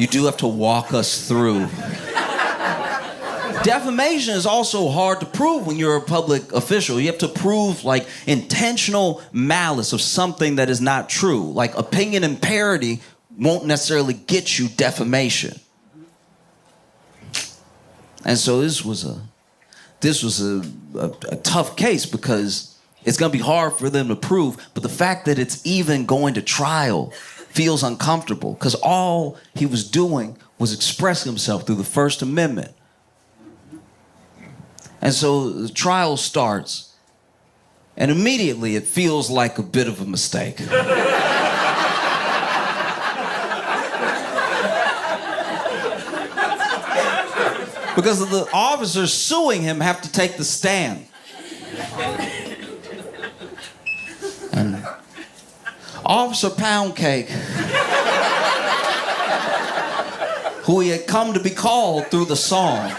You do have to walk us through. Defamation is also hard to prove when you're a public official. You have to prove like intentional malice of something that is not true. Like opinion and parody won't necessarily get you defamation. And so this was a tough case because it's gonna be hard for them to prove, but the fact that it's even going to trial feels uncomfortable because all he was doing was expressing himself through the First Amendment. And so the trial starts, and immediately it feels like a bit of a mistake. Because the officers suing him have to take the stand. And Officer Poundcake, who he had come to be called through the song,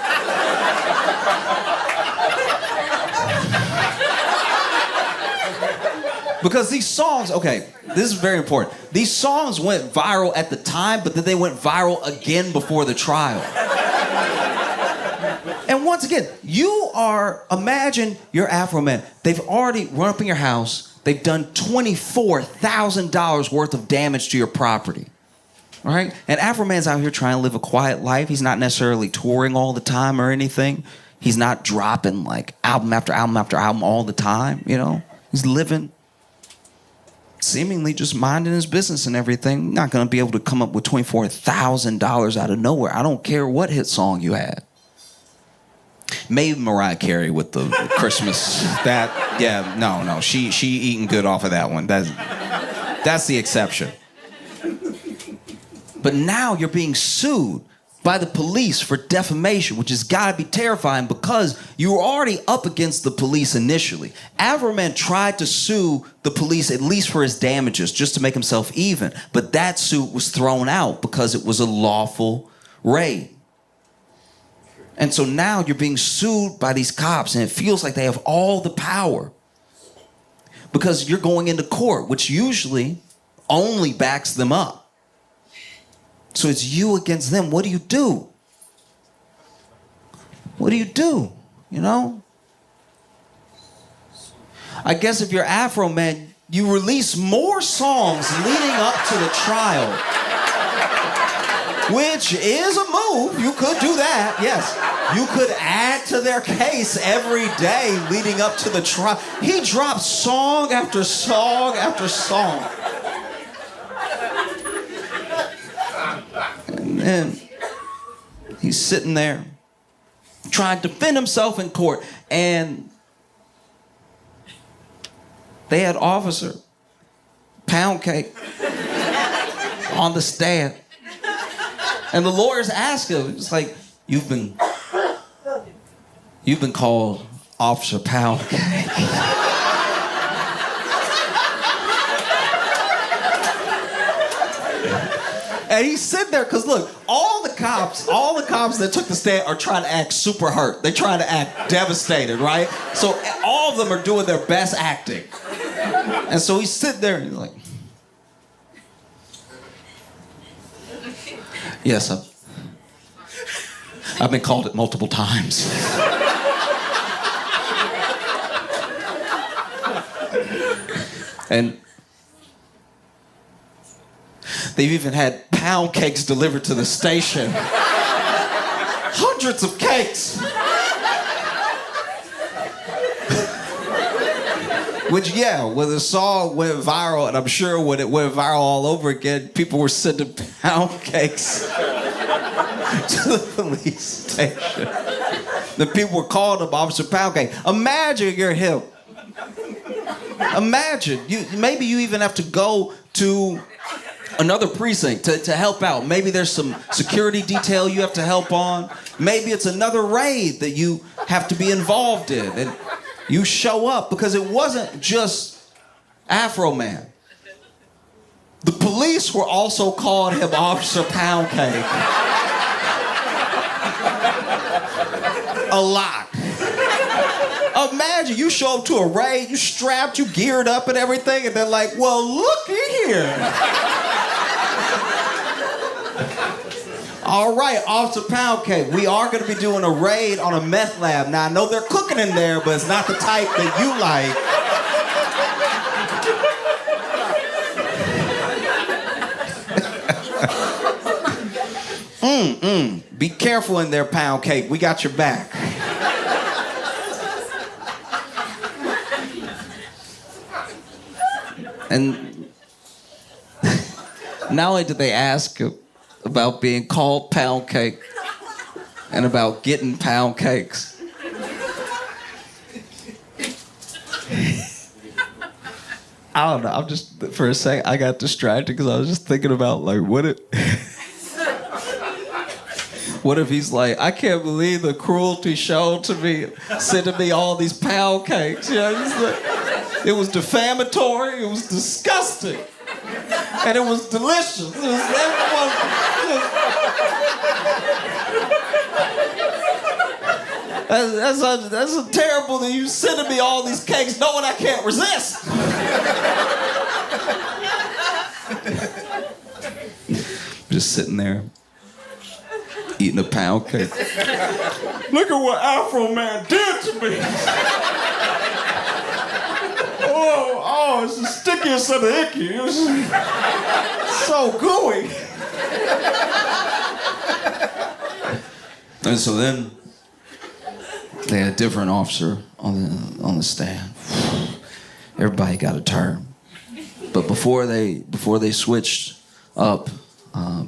because these songs, okay, this is very important. These songs went viral at the time, but then they went viral again before the trial. once again, imagine you're Afroman. They've already run up in your house. They've done $24,000 worth of damage to your property. All right? And Afroman's out here trying to live a quiet life. He's not necessarily touring all the time or anything. He's not dropping like album after album after album all the time, you know? He's living seemingly just minding his business and everything. Not going to be able to come up with $24,000 out of nowhere. I don't care what hit song you had. Maybe Mariah Carey with the Christmas. No. She eating good off of that one. That's the exception. But now you're being sued by the police for defamation, which has got to be terrifying because you were already up against the police initially. Afroman tried to sue the police at least for his damages, just to make himself even. But that suit was thrown out because it was a lawful raid. And so now you're being sued by these cops, and it feels like they have all the power because you're going into court, which usually only backs them up. So it's you against them. What do you do? What do you do? You know? I guess if you're Afroman, you release more songs leading up to the trial. Which is a move. You could do that, yes. You could add to their case every day leading up to the trial. He drops song after song after song. And he's sitting there trying to defend himself in court. And they had Officer Pound Cake on the stand. And the lawyers ask him, it's like, you've been called Officer Pound Cake. And he's sitting there, because look, all the cops that took the stand are trying to act super hurt. They're trying to act devastated, right? So all of them are doing their best acting. And so he's sitting there and he's like, yes, I've been called it multiple times. And they've even had pound cakes delivered to the station. Hundreds of cakes. Which, yeah, when the song went viral, and I'm sure when it went viral all over again, people were sending pound cakes to the police station. The people were calling him Officer Pound Cake. Imagine you're him. Imagine. Maybe you even have to go to another precinct to help out. Maybe there's some security detail you have to help on. Maybe it's another raid that you have to be involved in. And you show up because it wasn't just Afroman. The police were also calling him Officer Pound Cake. A lot. Imagine you show up to a raid, you strapped, you geared up and everything, and they're like, well, looky here. All right, Officer Pound Cake, we are going to be doing a raid on a meth lab. Now, I know they're cooking in there, but it's not the type that you like. Be careful in there, Pound Cake. We got your back. And not only did they ask him about being called Pound Cake and about getting pound cakes, I don't know. I'm just, for a second, I got distracted because I was just thinking about, like, what if he's like, I can't believe the cruelty shown to me, sending me all these pound cakes. You know, it was defamatory, it was disgusting, and it was delicious. It was that's a terrible that you sending me all these cakes knowing I can't resist. Just sitting there, eating a pound cake. Look at what Afroman did to me. Oh, it's the stickiest of the icky. It was so gooey. And so then they had a different officer on the stand. Everybody got a turn. But before they switched up,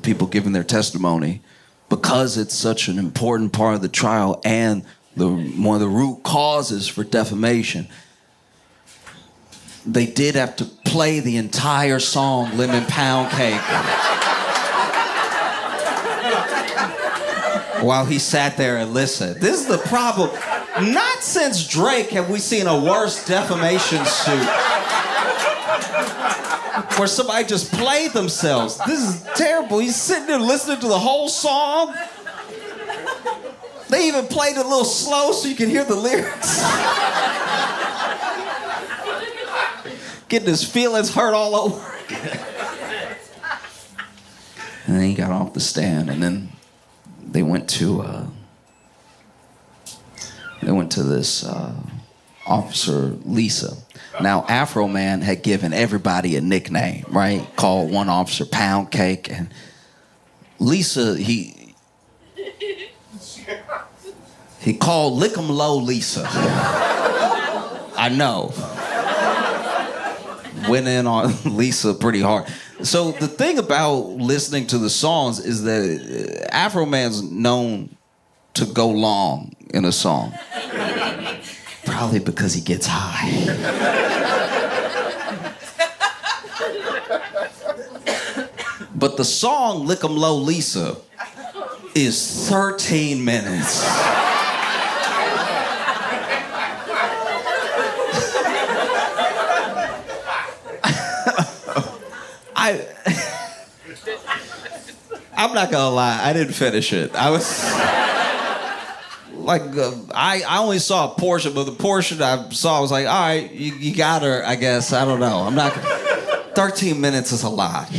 people giving their testimony, because it's such an important part of the trial and one of the root causes for defamation, they did have to play the entire song Lemon Pound Cake while he sat there and listened. This is the problem. Not since Drake have we seen a worse defamation suit where somebody just played themselves. This is terrible. He's sitting there listening to the whole song. They even played it a little slow so you can hear the lyrics. Getting his feelings hurt all over. And then he got off the stand, and then they went to this officer, Lisa. Now, Afroman had given everybody a nickname, right? Called one officer Pound Cake, and Lisa, he called Lick 'em Low Lisa. I know. Went in on Lisa pretty hard. So the thing about listening to the songs is that Afroman's known to go long in a song. Probably because he gets high. But the song Lick 'em Low Lisa is 13 minutes. I'm not gonna lie, I didn't finish it. I was like, I only saw a portion, but the portion I saw, I was like, all right, you got her, I guess. I don't know. I'm not gonna... 13 minutes is a lot.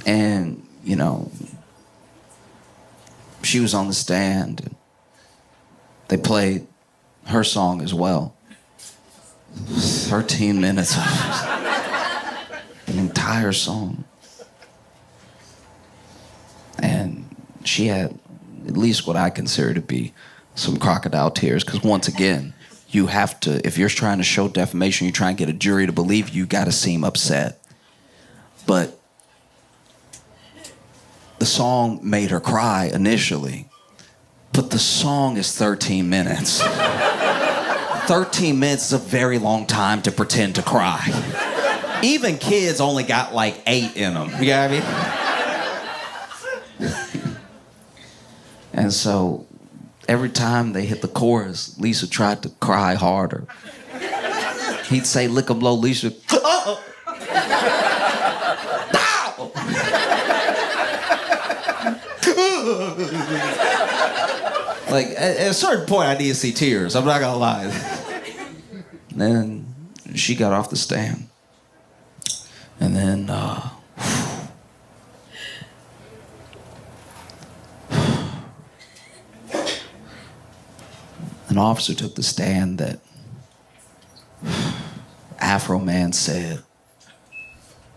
And, you know, she was on the stand. And they played her song as well. 13 minutes of an entire song. And she had at least what I consider to be some crocodile tears, because once again, you have to, if you're trying to show defamation, you're trying to get a jury to believe you, got to seem upset. But the song made her cry initially, but the song is 13 minutes. 13 minutes is a very long time to pretend to cry. Even kids only got like 8 in them. You know what I mean? And so every time they hit the chorus, Lisa tried to cry harder. He'd say, lick 'em low, Lisa. Like, at a certain point, I need to see tears. I'm not gonna lie. Then she got off the stand. And then, an officer took the stand that Afroman said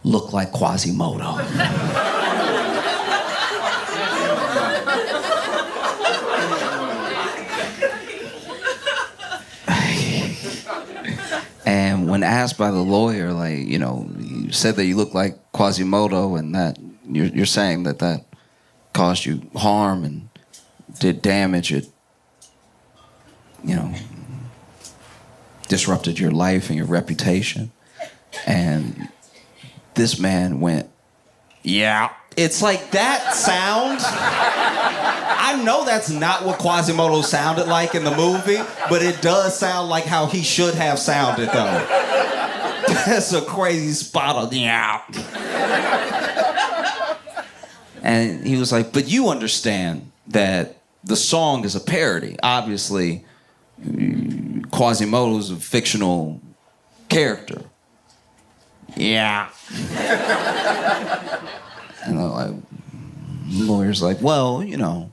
looked like Quasimodo. And when asked by the lawyer, like, you know, you said that you look like Quasimodo and that you're saying that that caused you harm and did damage, it, you know, disrupted your life and your reputation. And this man went, yeah. It's like that sound. I know that's not what Quasimodo sounded like in the movie, but it does sound like how he should have sounded, though. That's a crazy spot on the out. And he was like, but you understand that the song is a parody. Obviously, Quasimodo's a fictional character. Yeah. And I'm like, The lawyer's like, well, you know,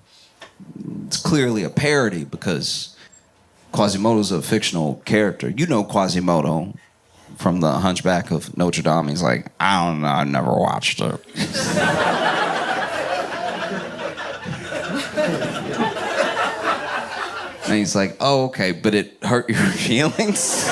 it's clearly a parody because Quasimodo's a fictional character. You know Quasimodo from The Hunchback of Notre Dame. He's like, I don't know, I never watched it. And he's like, oh, okay, but it hurt your feelings?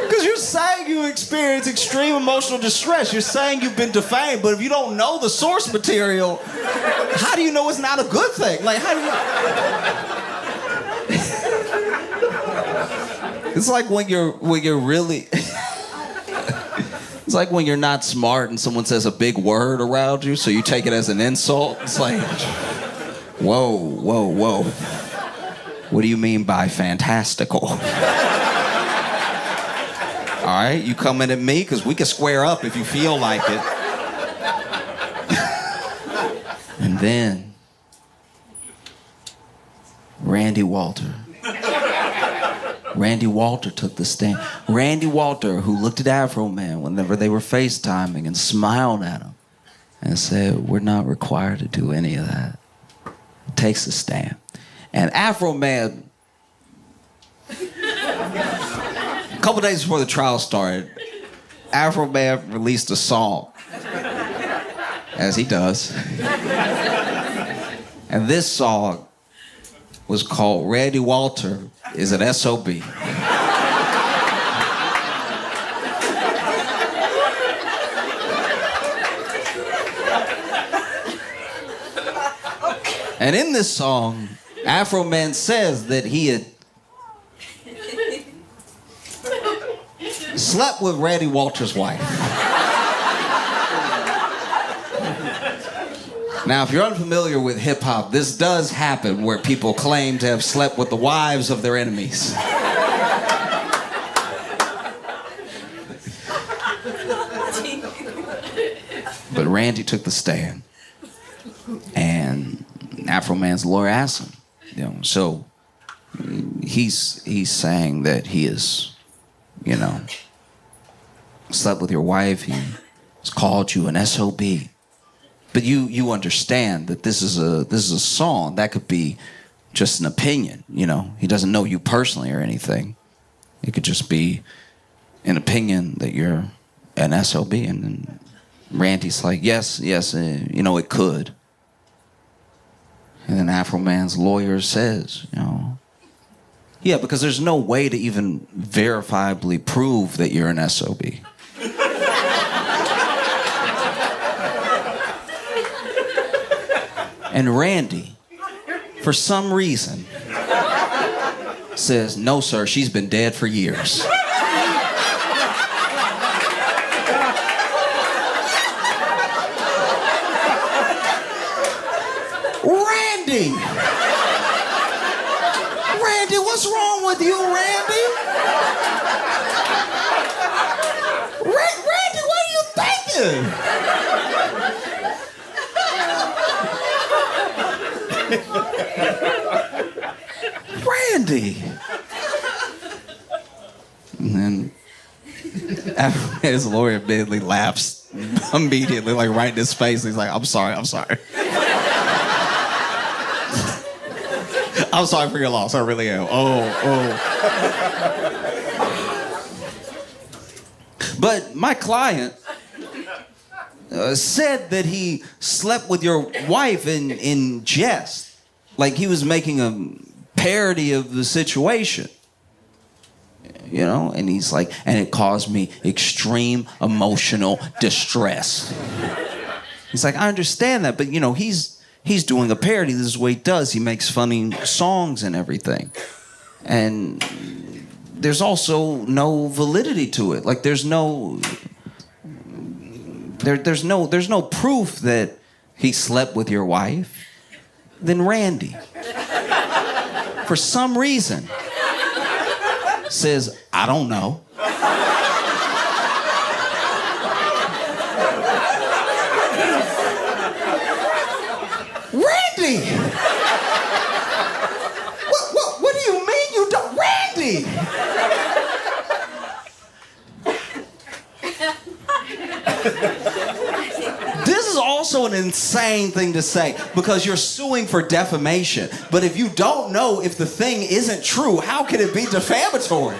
Because you're saying you experience extreme emotional distress. You're saying you've been defamed, but if you don't know the source material, how do you know it's not a good thing? Like, how do you... It's like when you're really... It's like when you're not smart and someone says a big word around you, so you take it as an insult. It's like, whoa, whoa, whoa. What do you mean by fantastical? All right, you coming at me? Because we can square up if you feel like it. And then, Randy Walter took the stand. Randy Walter, who looked at Afroman whenever they were FaceTiming and smiled at him and said, we're not required to do any of that. Takes the stand. And Afroman, a couple days before the trial started, Afroman released a song, as he does. And this song was called Randy Walter is an SOB. And in this song, Afroman says that he had slept with Randy Walter's wife. Now, if you're unfamiliar with hip-hop, this does happen where people claim to have slept with the wives of their enemies. But Randy took the stand, and Afroman's lawyer asked him, you know, so he's saying that he is, you know, slept with your wife, he's called you an SOB. But you understand that this is a song that could be just an opinion, you know. He doesn't know you personally or anything. It could just be an opinion that you're an SOB. And then Randy's like, yes, you know, it could. And then Afroman's lawyer says, you know, yeah, because there's no way to even verifiably prove that you're an SOB. And Randy, for some reason, says, no, sir, she's been dead for years. Randy! Randy, what's wrong with you, Randy? Randy, what are you thinking? Randy. And then after his lawyer immediately laughs immediately, like right in his face. He's like, I'm sorry. I'm sorry for your loss. I really am. Oh. But my client said that he slept with your wife in jest. Like he was making a parody of the situation. You know? And he's like, and it caused me extreme emotional distress. He's like, I understand that, but you know, he's doing a parody. This is what he does. He makes funny songs and everything. And there's also no validity to it. Like there's no proof that he slept with your wife. Then Randy, for some reason, says, I don't know. Randy! What do you mean you don't? Randy! insane thing to say because you're suing for defamation. But if you don't know if the thing isn't true, how can it be defamatory?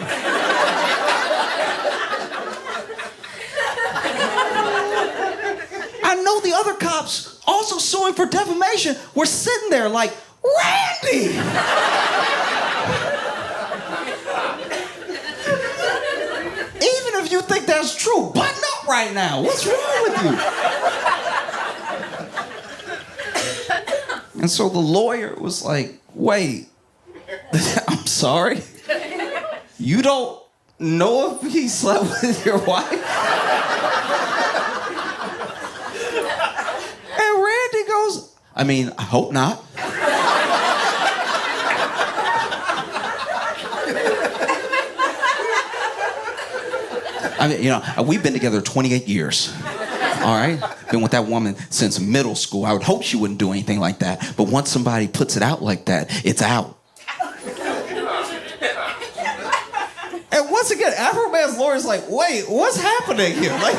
I know the other cops also suing for defamation were sitting there like, Randy! Even if you think that's true, button up right now. What's wrong with you? And so the lawyer was like, wait, I'm sorry? You don't know if he slept with your wife? And Randy goes, I mean, I hope not. I mean, you know, we've been together 28 years. All right? Been with that woman since middle school. I would hope she wouldn't do anything like that. But once somebody puts it out like that, it's out. And once again, Afroman's lawyer's like, wait, what's happening here? Like,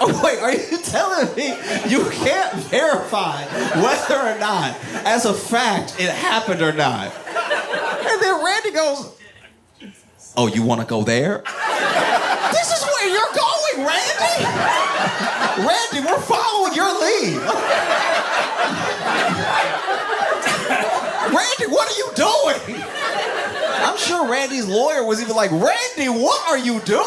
oh, wait, are you telling me you can't verify whether or not, as a fact, it happened or not? And then Randy goes, oh, you want to go there? This is where you're going, Randy! Randy, we're following your lead. Randy, what are you doing? I'm sure Randy's lawyer was even like, Randy, what are you doing?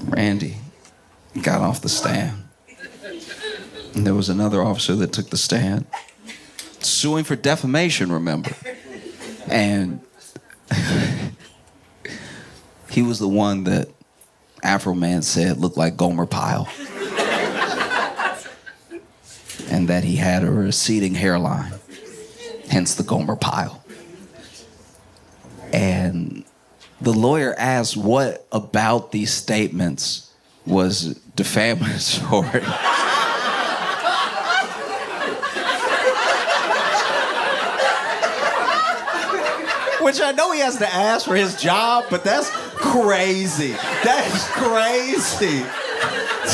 Randy got off the stand. And there was another officer that took the stand, suing for defamation, remember? And he was the one that Afroman said looked like Gomer Pyle. And that he had a receding hairline, hence the Gomer Pyle. And the lawyer asked what about these statements was defamatory. Which I know he has to ask for his job, but that's crazy. That's crazy.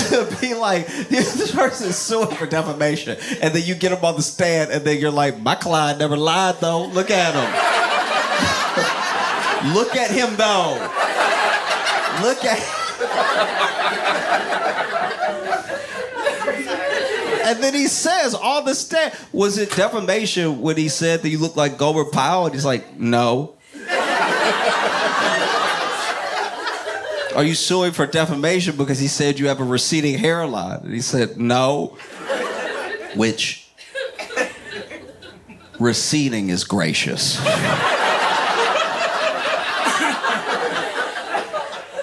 To be like, this person is suing for defamation, and then you get him on the stand, and then you're like, my client never lied, though. Look at him. Look at him, though. Look at And then he says on the stand, was it defamation when he said that you look like Gomer Pyle? And he's like, no. Are you suing for defamation because he said you have a receding hairline? And he said, no. Which, receding is gracious.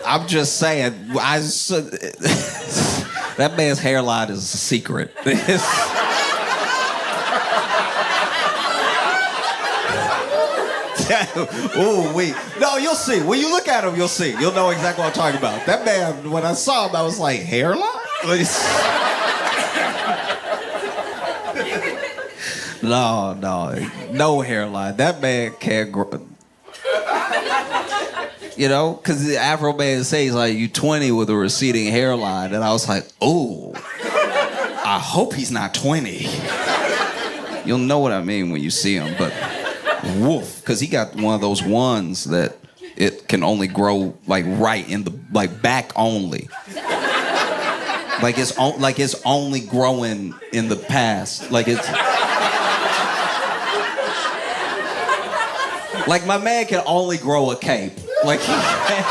I'm just saying, that man's hairline is a secret. Ooh, wait. No, you'll see. When you look at him, you'll see. You'll know exactly what I'm talking about. That man, when I saw him, I was like, hairline? No hairline. That man can't grow. You know, because the Afroman says, like, you 20 with a receding hairline. And I was like, oh, I hope he's not 20. You'll know what I mean when you see him, but woof. Because he got one of those ones that it can only grow, like, right in the, like, back only. Like it's only growing in the past. Like it's... Like, my man can only grow a cape. Like, he can't.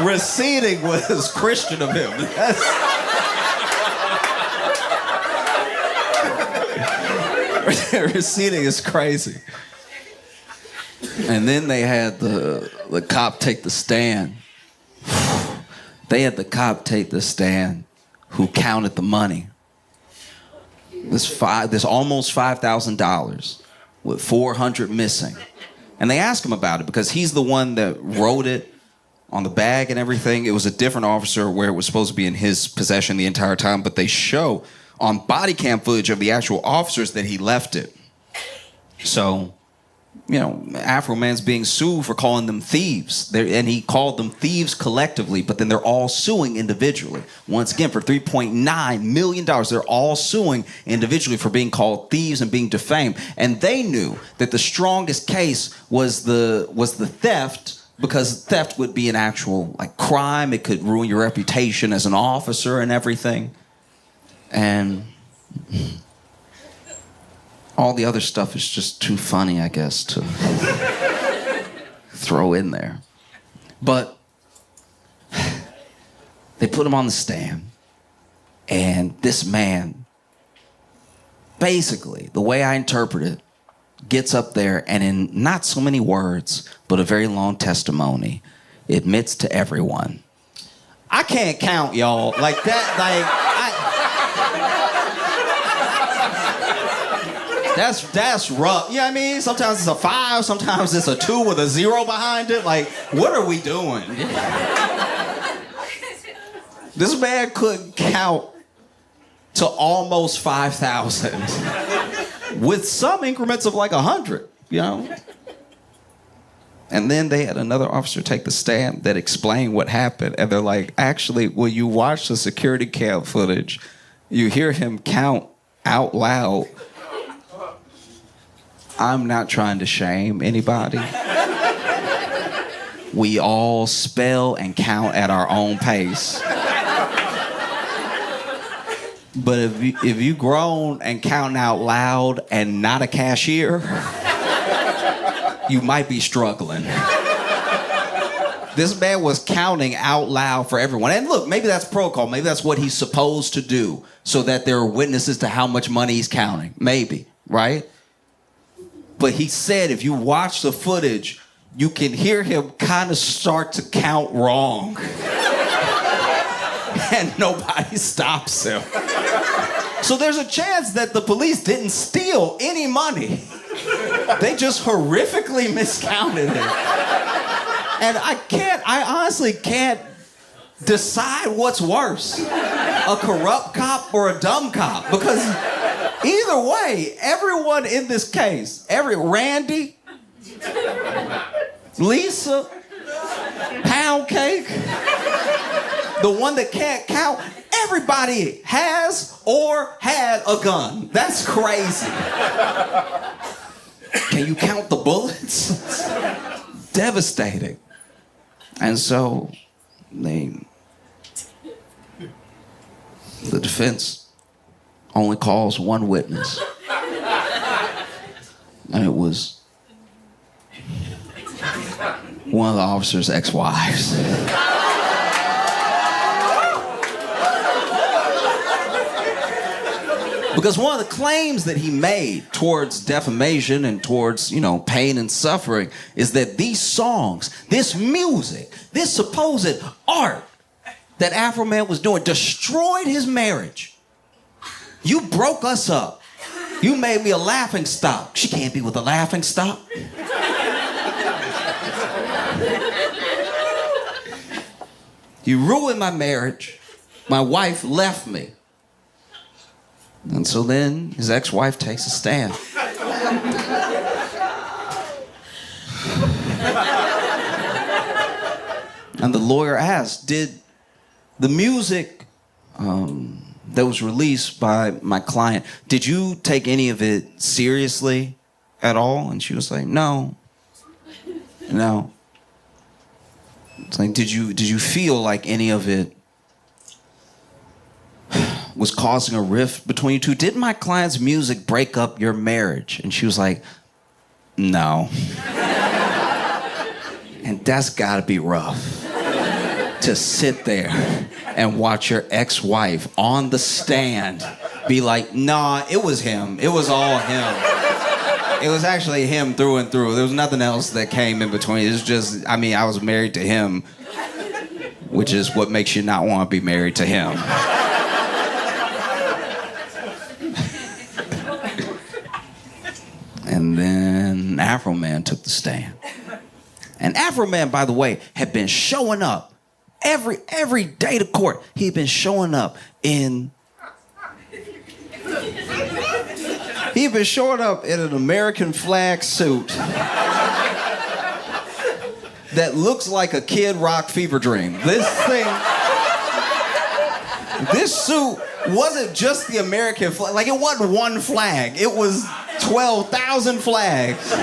Receding was Christian of him. Receding is crazy. And then they had the cop take the stand. They had the cop take the stand who counted the money. This almost $5,000 with 400 missing. And they asked him about it because he's the one that wrote it on the bag and everything. It was a different officer where it was supposed to be in his possession the entire time, but they show on body cam footage of the actual officers that he left it. So, you know, Afroman's being sued for calling them thieves. And he called them thieves collectively, but then they're all suing individually. Once again, for $3.9 million, they're all suing individually for being called thieves and being defamed. And they knew that the strongest case was the theft, because theft would be an actual like crime. It could ruin your reputation as an officer and everything. And all the other stuff is just too funny, I guess, to throw in there. But they put him on the stand, and this man, basically, the way I interpret it, gets up there and in not so many words, but a very long testimony, admits to everyone. I can't count, y'all. Like that, That's rough. You know what I mean? Sometimes it's a 5, sometimes it's a 2 with a 0 behind it. Like, what are we doing? This man couldn't count to almost 5,000 with some increments of like 100, you know? And then they had another officer take the stand that explained what happened. And they're like, actually, when you watch the security cam footage, you hear him count out loud. I'm not trying to shame anybody. We all spell and count at our own pace. But if you grown and counting out loud and not a cashier, you might be struggling. This man was counting out loud for everyone. And look, maybe that's protocol. Maybe that's what he's supposed to do so that there are witnesses to how much money he's counting. Maybe, right? But he said if you watch the footage, you can hear him kind of start to count wrong. And nobody stops him. So there's a chance that the police didn't steal any money. They just horrifically miscounted it. And I honestly can't decide what's worse, a corrupt cop or a dumb cop, because either way, everyone in this case, Randy, Lisa, Pound Cake, the one that can't count, everybody has or had a gun. That's crazy. Can you count the bullets? It's devastating. And so the defense only calls one witness. And it was one of the officer's ex-wives. Because one of the claims that he made towards defamation and towards, pain and suffering is that these songs, this music, this supposed art that Afroman was doing destroyed his marriage. You broke us up. You made me a laughing stock. She can't be with a laughing stock. You ruined my marriage. My wife left me. And so then his ex-wife takes a stand. And the lawyer asked, did the music that was released by my client, did you take any of it seriously at all? And she was like, no. It's like, did you feel like any of it was causing a rift between you two? Did my client's music break up your marriage? And she was like, no. And that's gotta be rough, to sit there and watch your ex-wife on the stand be like, nah, it was him. It was all him. It was actually him through and through. There was nothing else that came in between. It was just, I was married to him, which is what makes you not want to be married to him. And then Afroman took the stand. And Afroman, by the way, had been showing up every day to court. He'd been showing up in an American flag suit that looks like a Kid Rock fever dream. This suit wasn't just the American flag. Like, it wasn't one flag. It was 12,000 flags.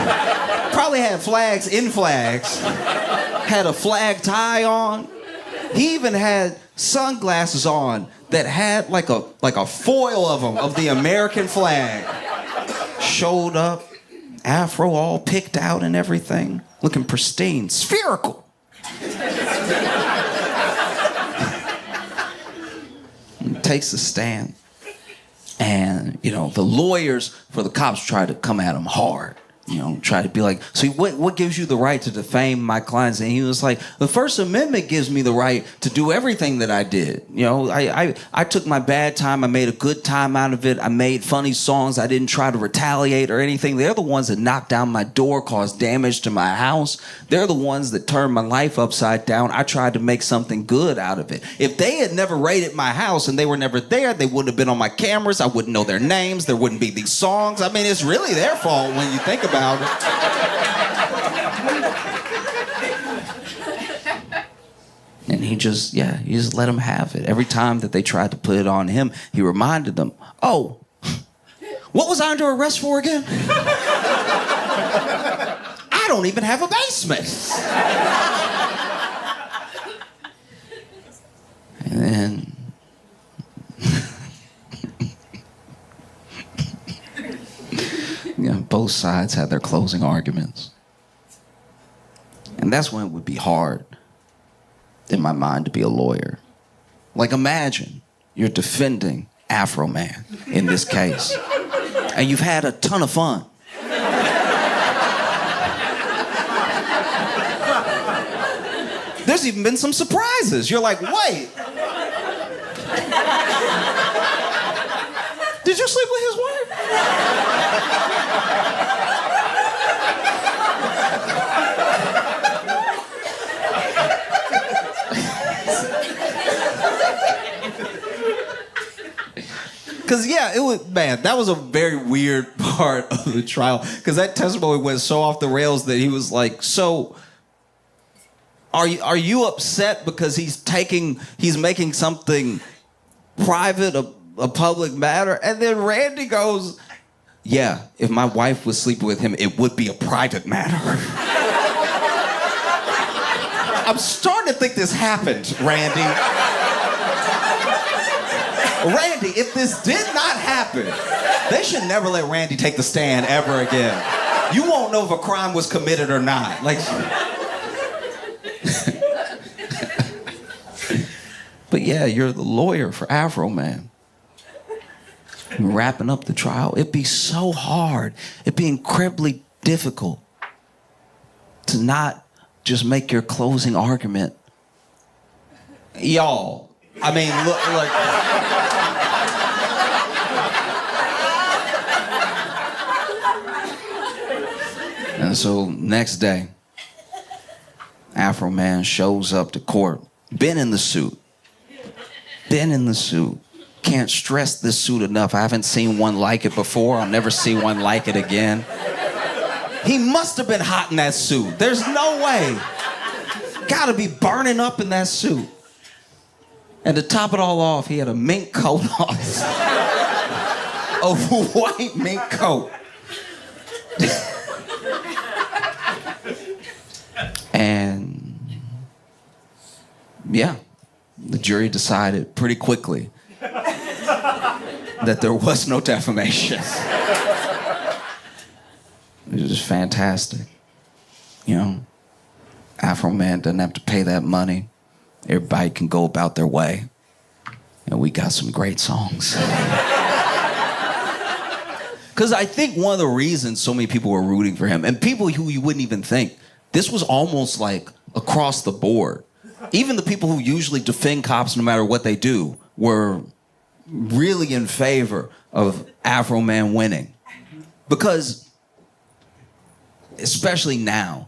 Probably had flags in flags. Had a flag tie on. He even had sunglasses on that had like a foil of them, of the American flag. Showed up, afro all picked out and everything. Looking pristine, spherical. Takes the stand. And, the lawyers for the cops try to come at him hard. Try to be like, so what gives you the right to defame my clients? And he was like, the First Amendment gives me the right to do everything that I did. I took my bad time. I made a good time out of it. I made funny songs. I didn't try to retaliate or anything. They're the ones that knocked down my door, caused damage to my house. They're the ones that turned my life upside down. I tried to make something good out of it. If they had never raided my house and they were never there, they wouldn't have been on my cameras. I wouldn't know their names. There wouldn't be these songs. I mean, it's really their fault when you think about it. And he just let them have it. Every time that they tried to put it on him, he reminded them, oh, what was I under arrest for again? I don't even have a basement. And then both sides had their closing arguments. And that's when it would be hard, in my mind, to be a lawyer. Like, imagine you're defending Afroman in this case, and you've had a ton of fun. There's even been some surprises. You're like, wait. Did you sleep with his wife? Because, that was a very weird part of the trial. Because that testimony went so off the rails that he was like, so, are you upset because he's making something private a public matter? And then Randy goes, yeah, if my wife was sleeping with him, it would be a private matter. I'm starting to think this happened, Randy. Randy, if this did not happen, they should never let Randy take the stand ever again. You won't know if a crime was committed or not. Like, but yeah, you're the lawyer for Afroman. Wrapping up the trial, it'd be so hard. It'd be incredibly difficult to not just make your closing argument. Y'all, I mean, look, And so next day, Afroman shows up to court, been in the suit. Can't stress this suit enough. I haven't seen one like it before. I'll never see one like it again. He must have been hot in that suit. There's no way. Gotta be burning up in that suit. And to top it all off, he had a mink coat on. A white mink coat. And the jury decided pretty quickly that there was no defamation. It was just fantastic. Afroman doesn't have to pay that money. Everybody can go about their way. And we got some great songs. Because I think one of the reasons so many people were rooting for him, and people who you wouldn't even think, this was almost like across the board. Even the people who usually defend cops no matter what they do were really in favor of Afroman winning. Because, especially now,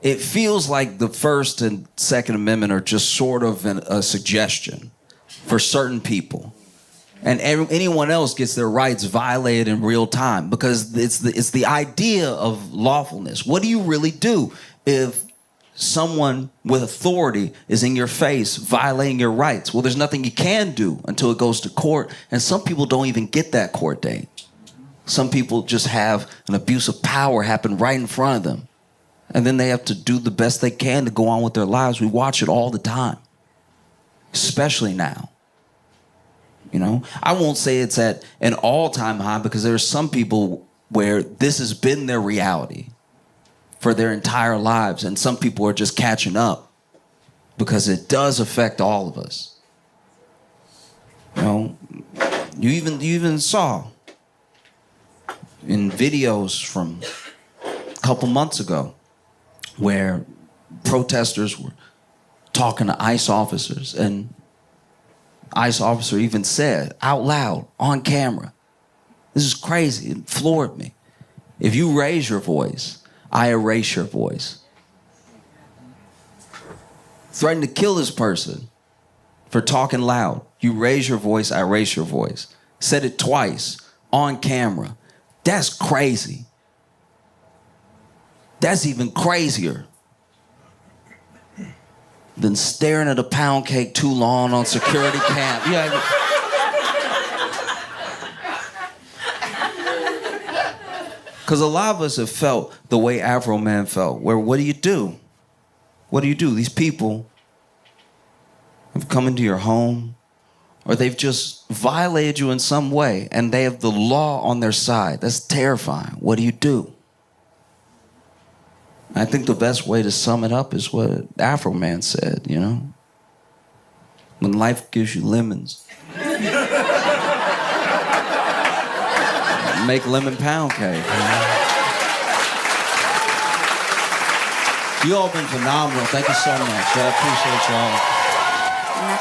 it feels like the First and Second Amendment are just sort of a suggestion for certain people. And anyone else gets their rights violated in real time because it's the idea of lawfulness. What do you really do if someone with authority is in your face violating your rights? Well, there's nothing you can do until it goes to court. And some people don't even get that court date. Some people just have an abuse of power happen right in front of them. And then they have to do the best they can to go on with their lives. We watch it all the time, especially now. You know, I won't say it's at an all-time high because there are some people where this has been their reality for their entire lives, and some people are just catching up because it does affect all of us. You know, you even saw in videos from a couple months ago where protesters were talking to ICE officers, and ICE officer even said out loud on camera, "This is crazy." It floored me. If you raise your voice, I erase your voice. Threatened to kill this person for talking loud. You raise your voice, I erase your voice. Said it twice on camera. That's crazy. That's even crazier than staring at a pound cake too long on security cam. Yeah. Because a lot of us have felt the way Afroman felt, where what do you do? What do you do? These people have come into your home, or they've just violated you in some way, and they have the law on their side. That's terrifying. What do you do? I think the best way to sum it up is what Afroman said, you know? When life gives you lemons, make lemon pound cake. You all been phenomenal. Thank you so much. I appreciate y'all. Mira.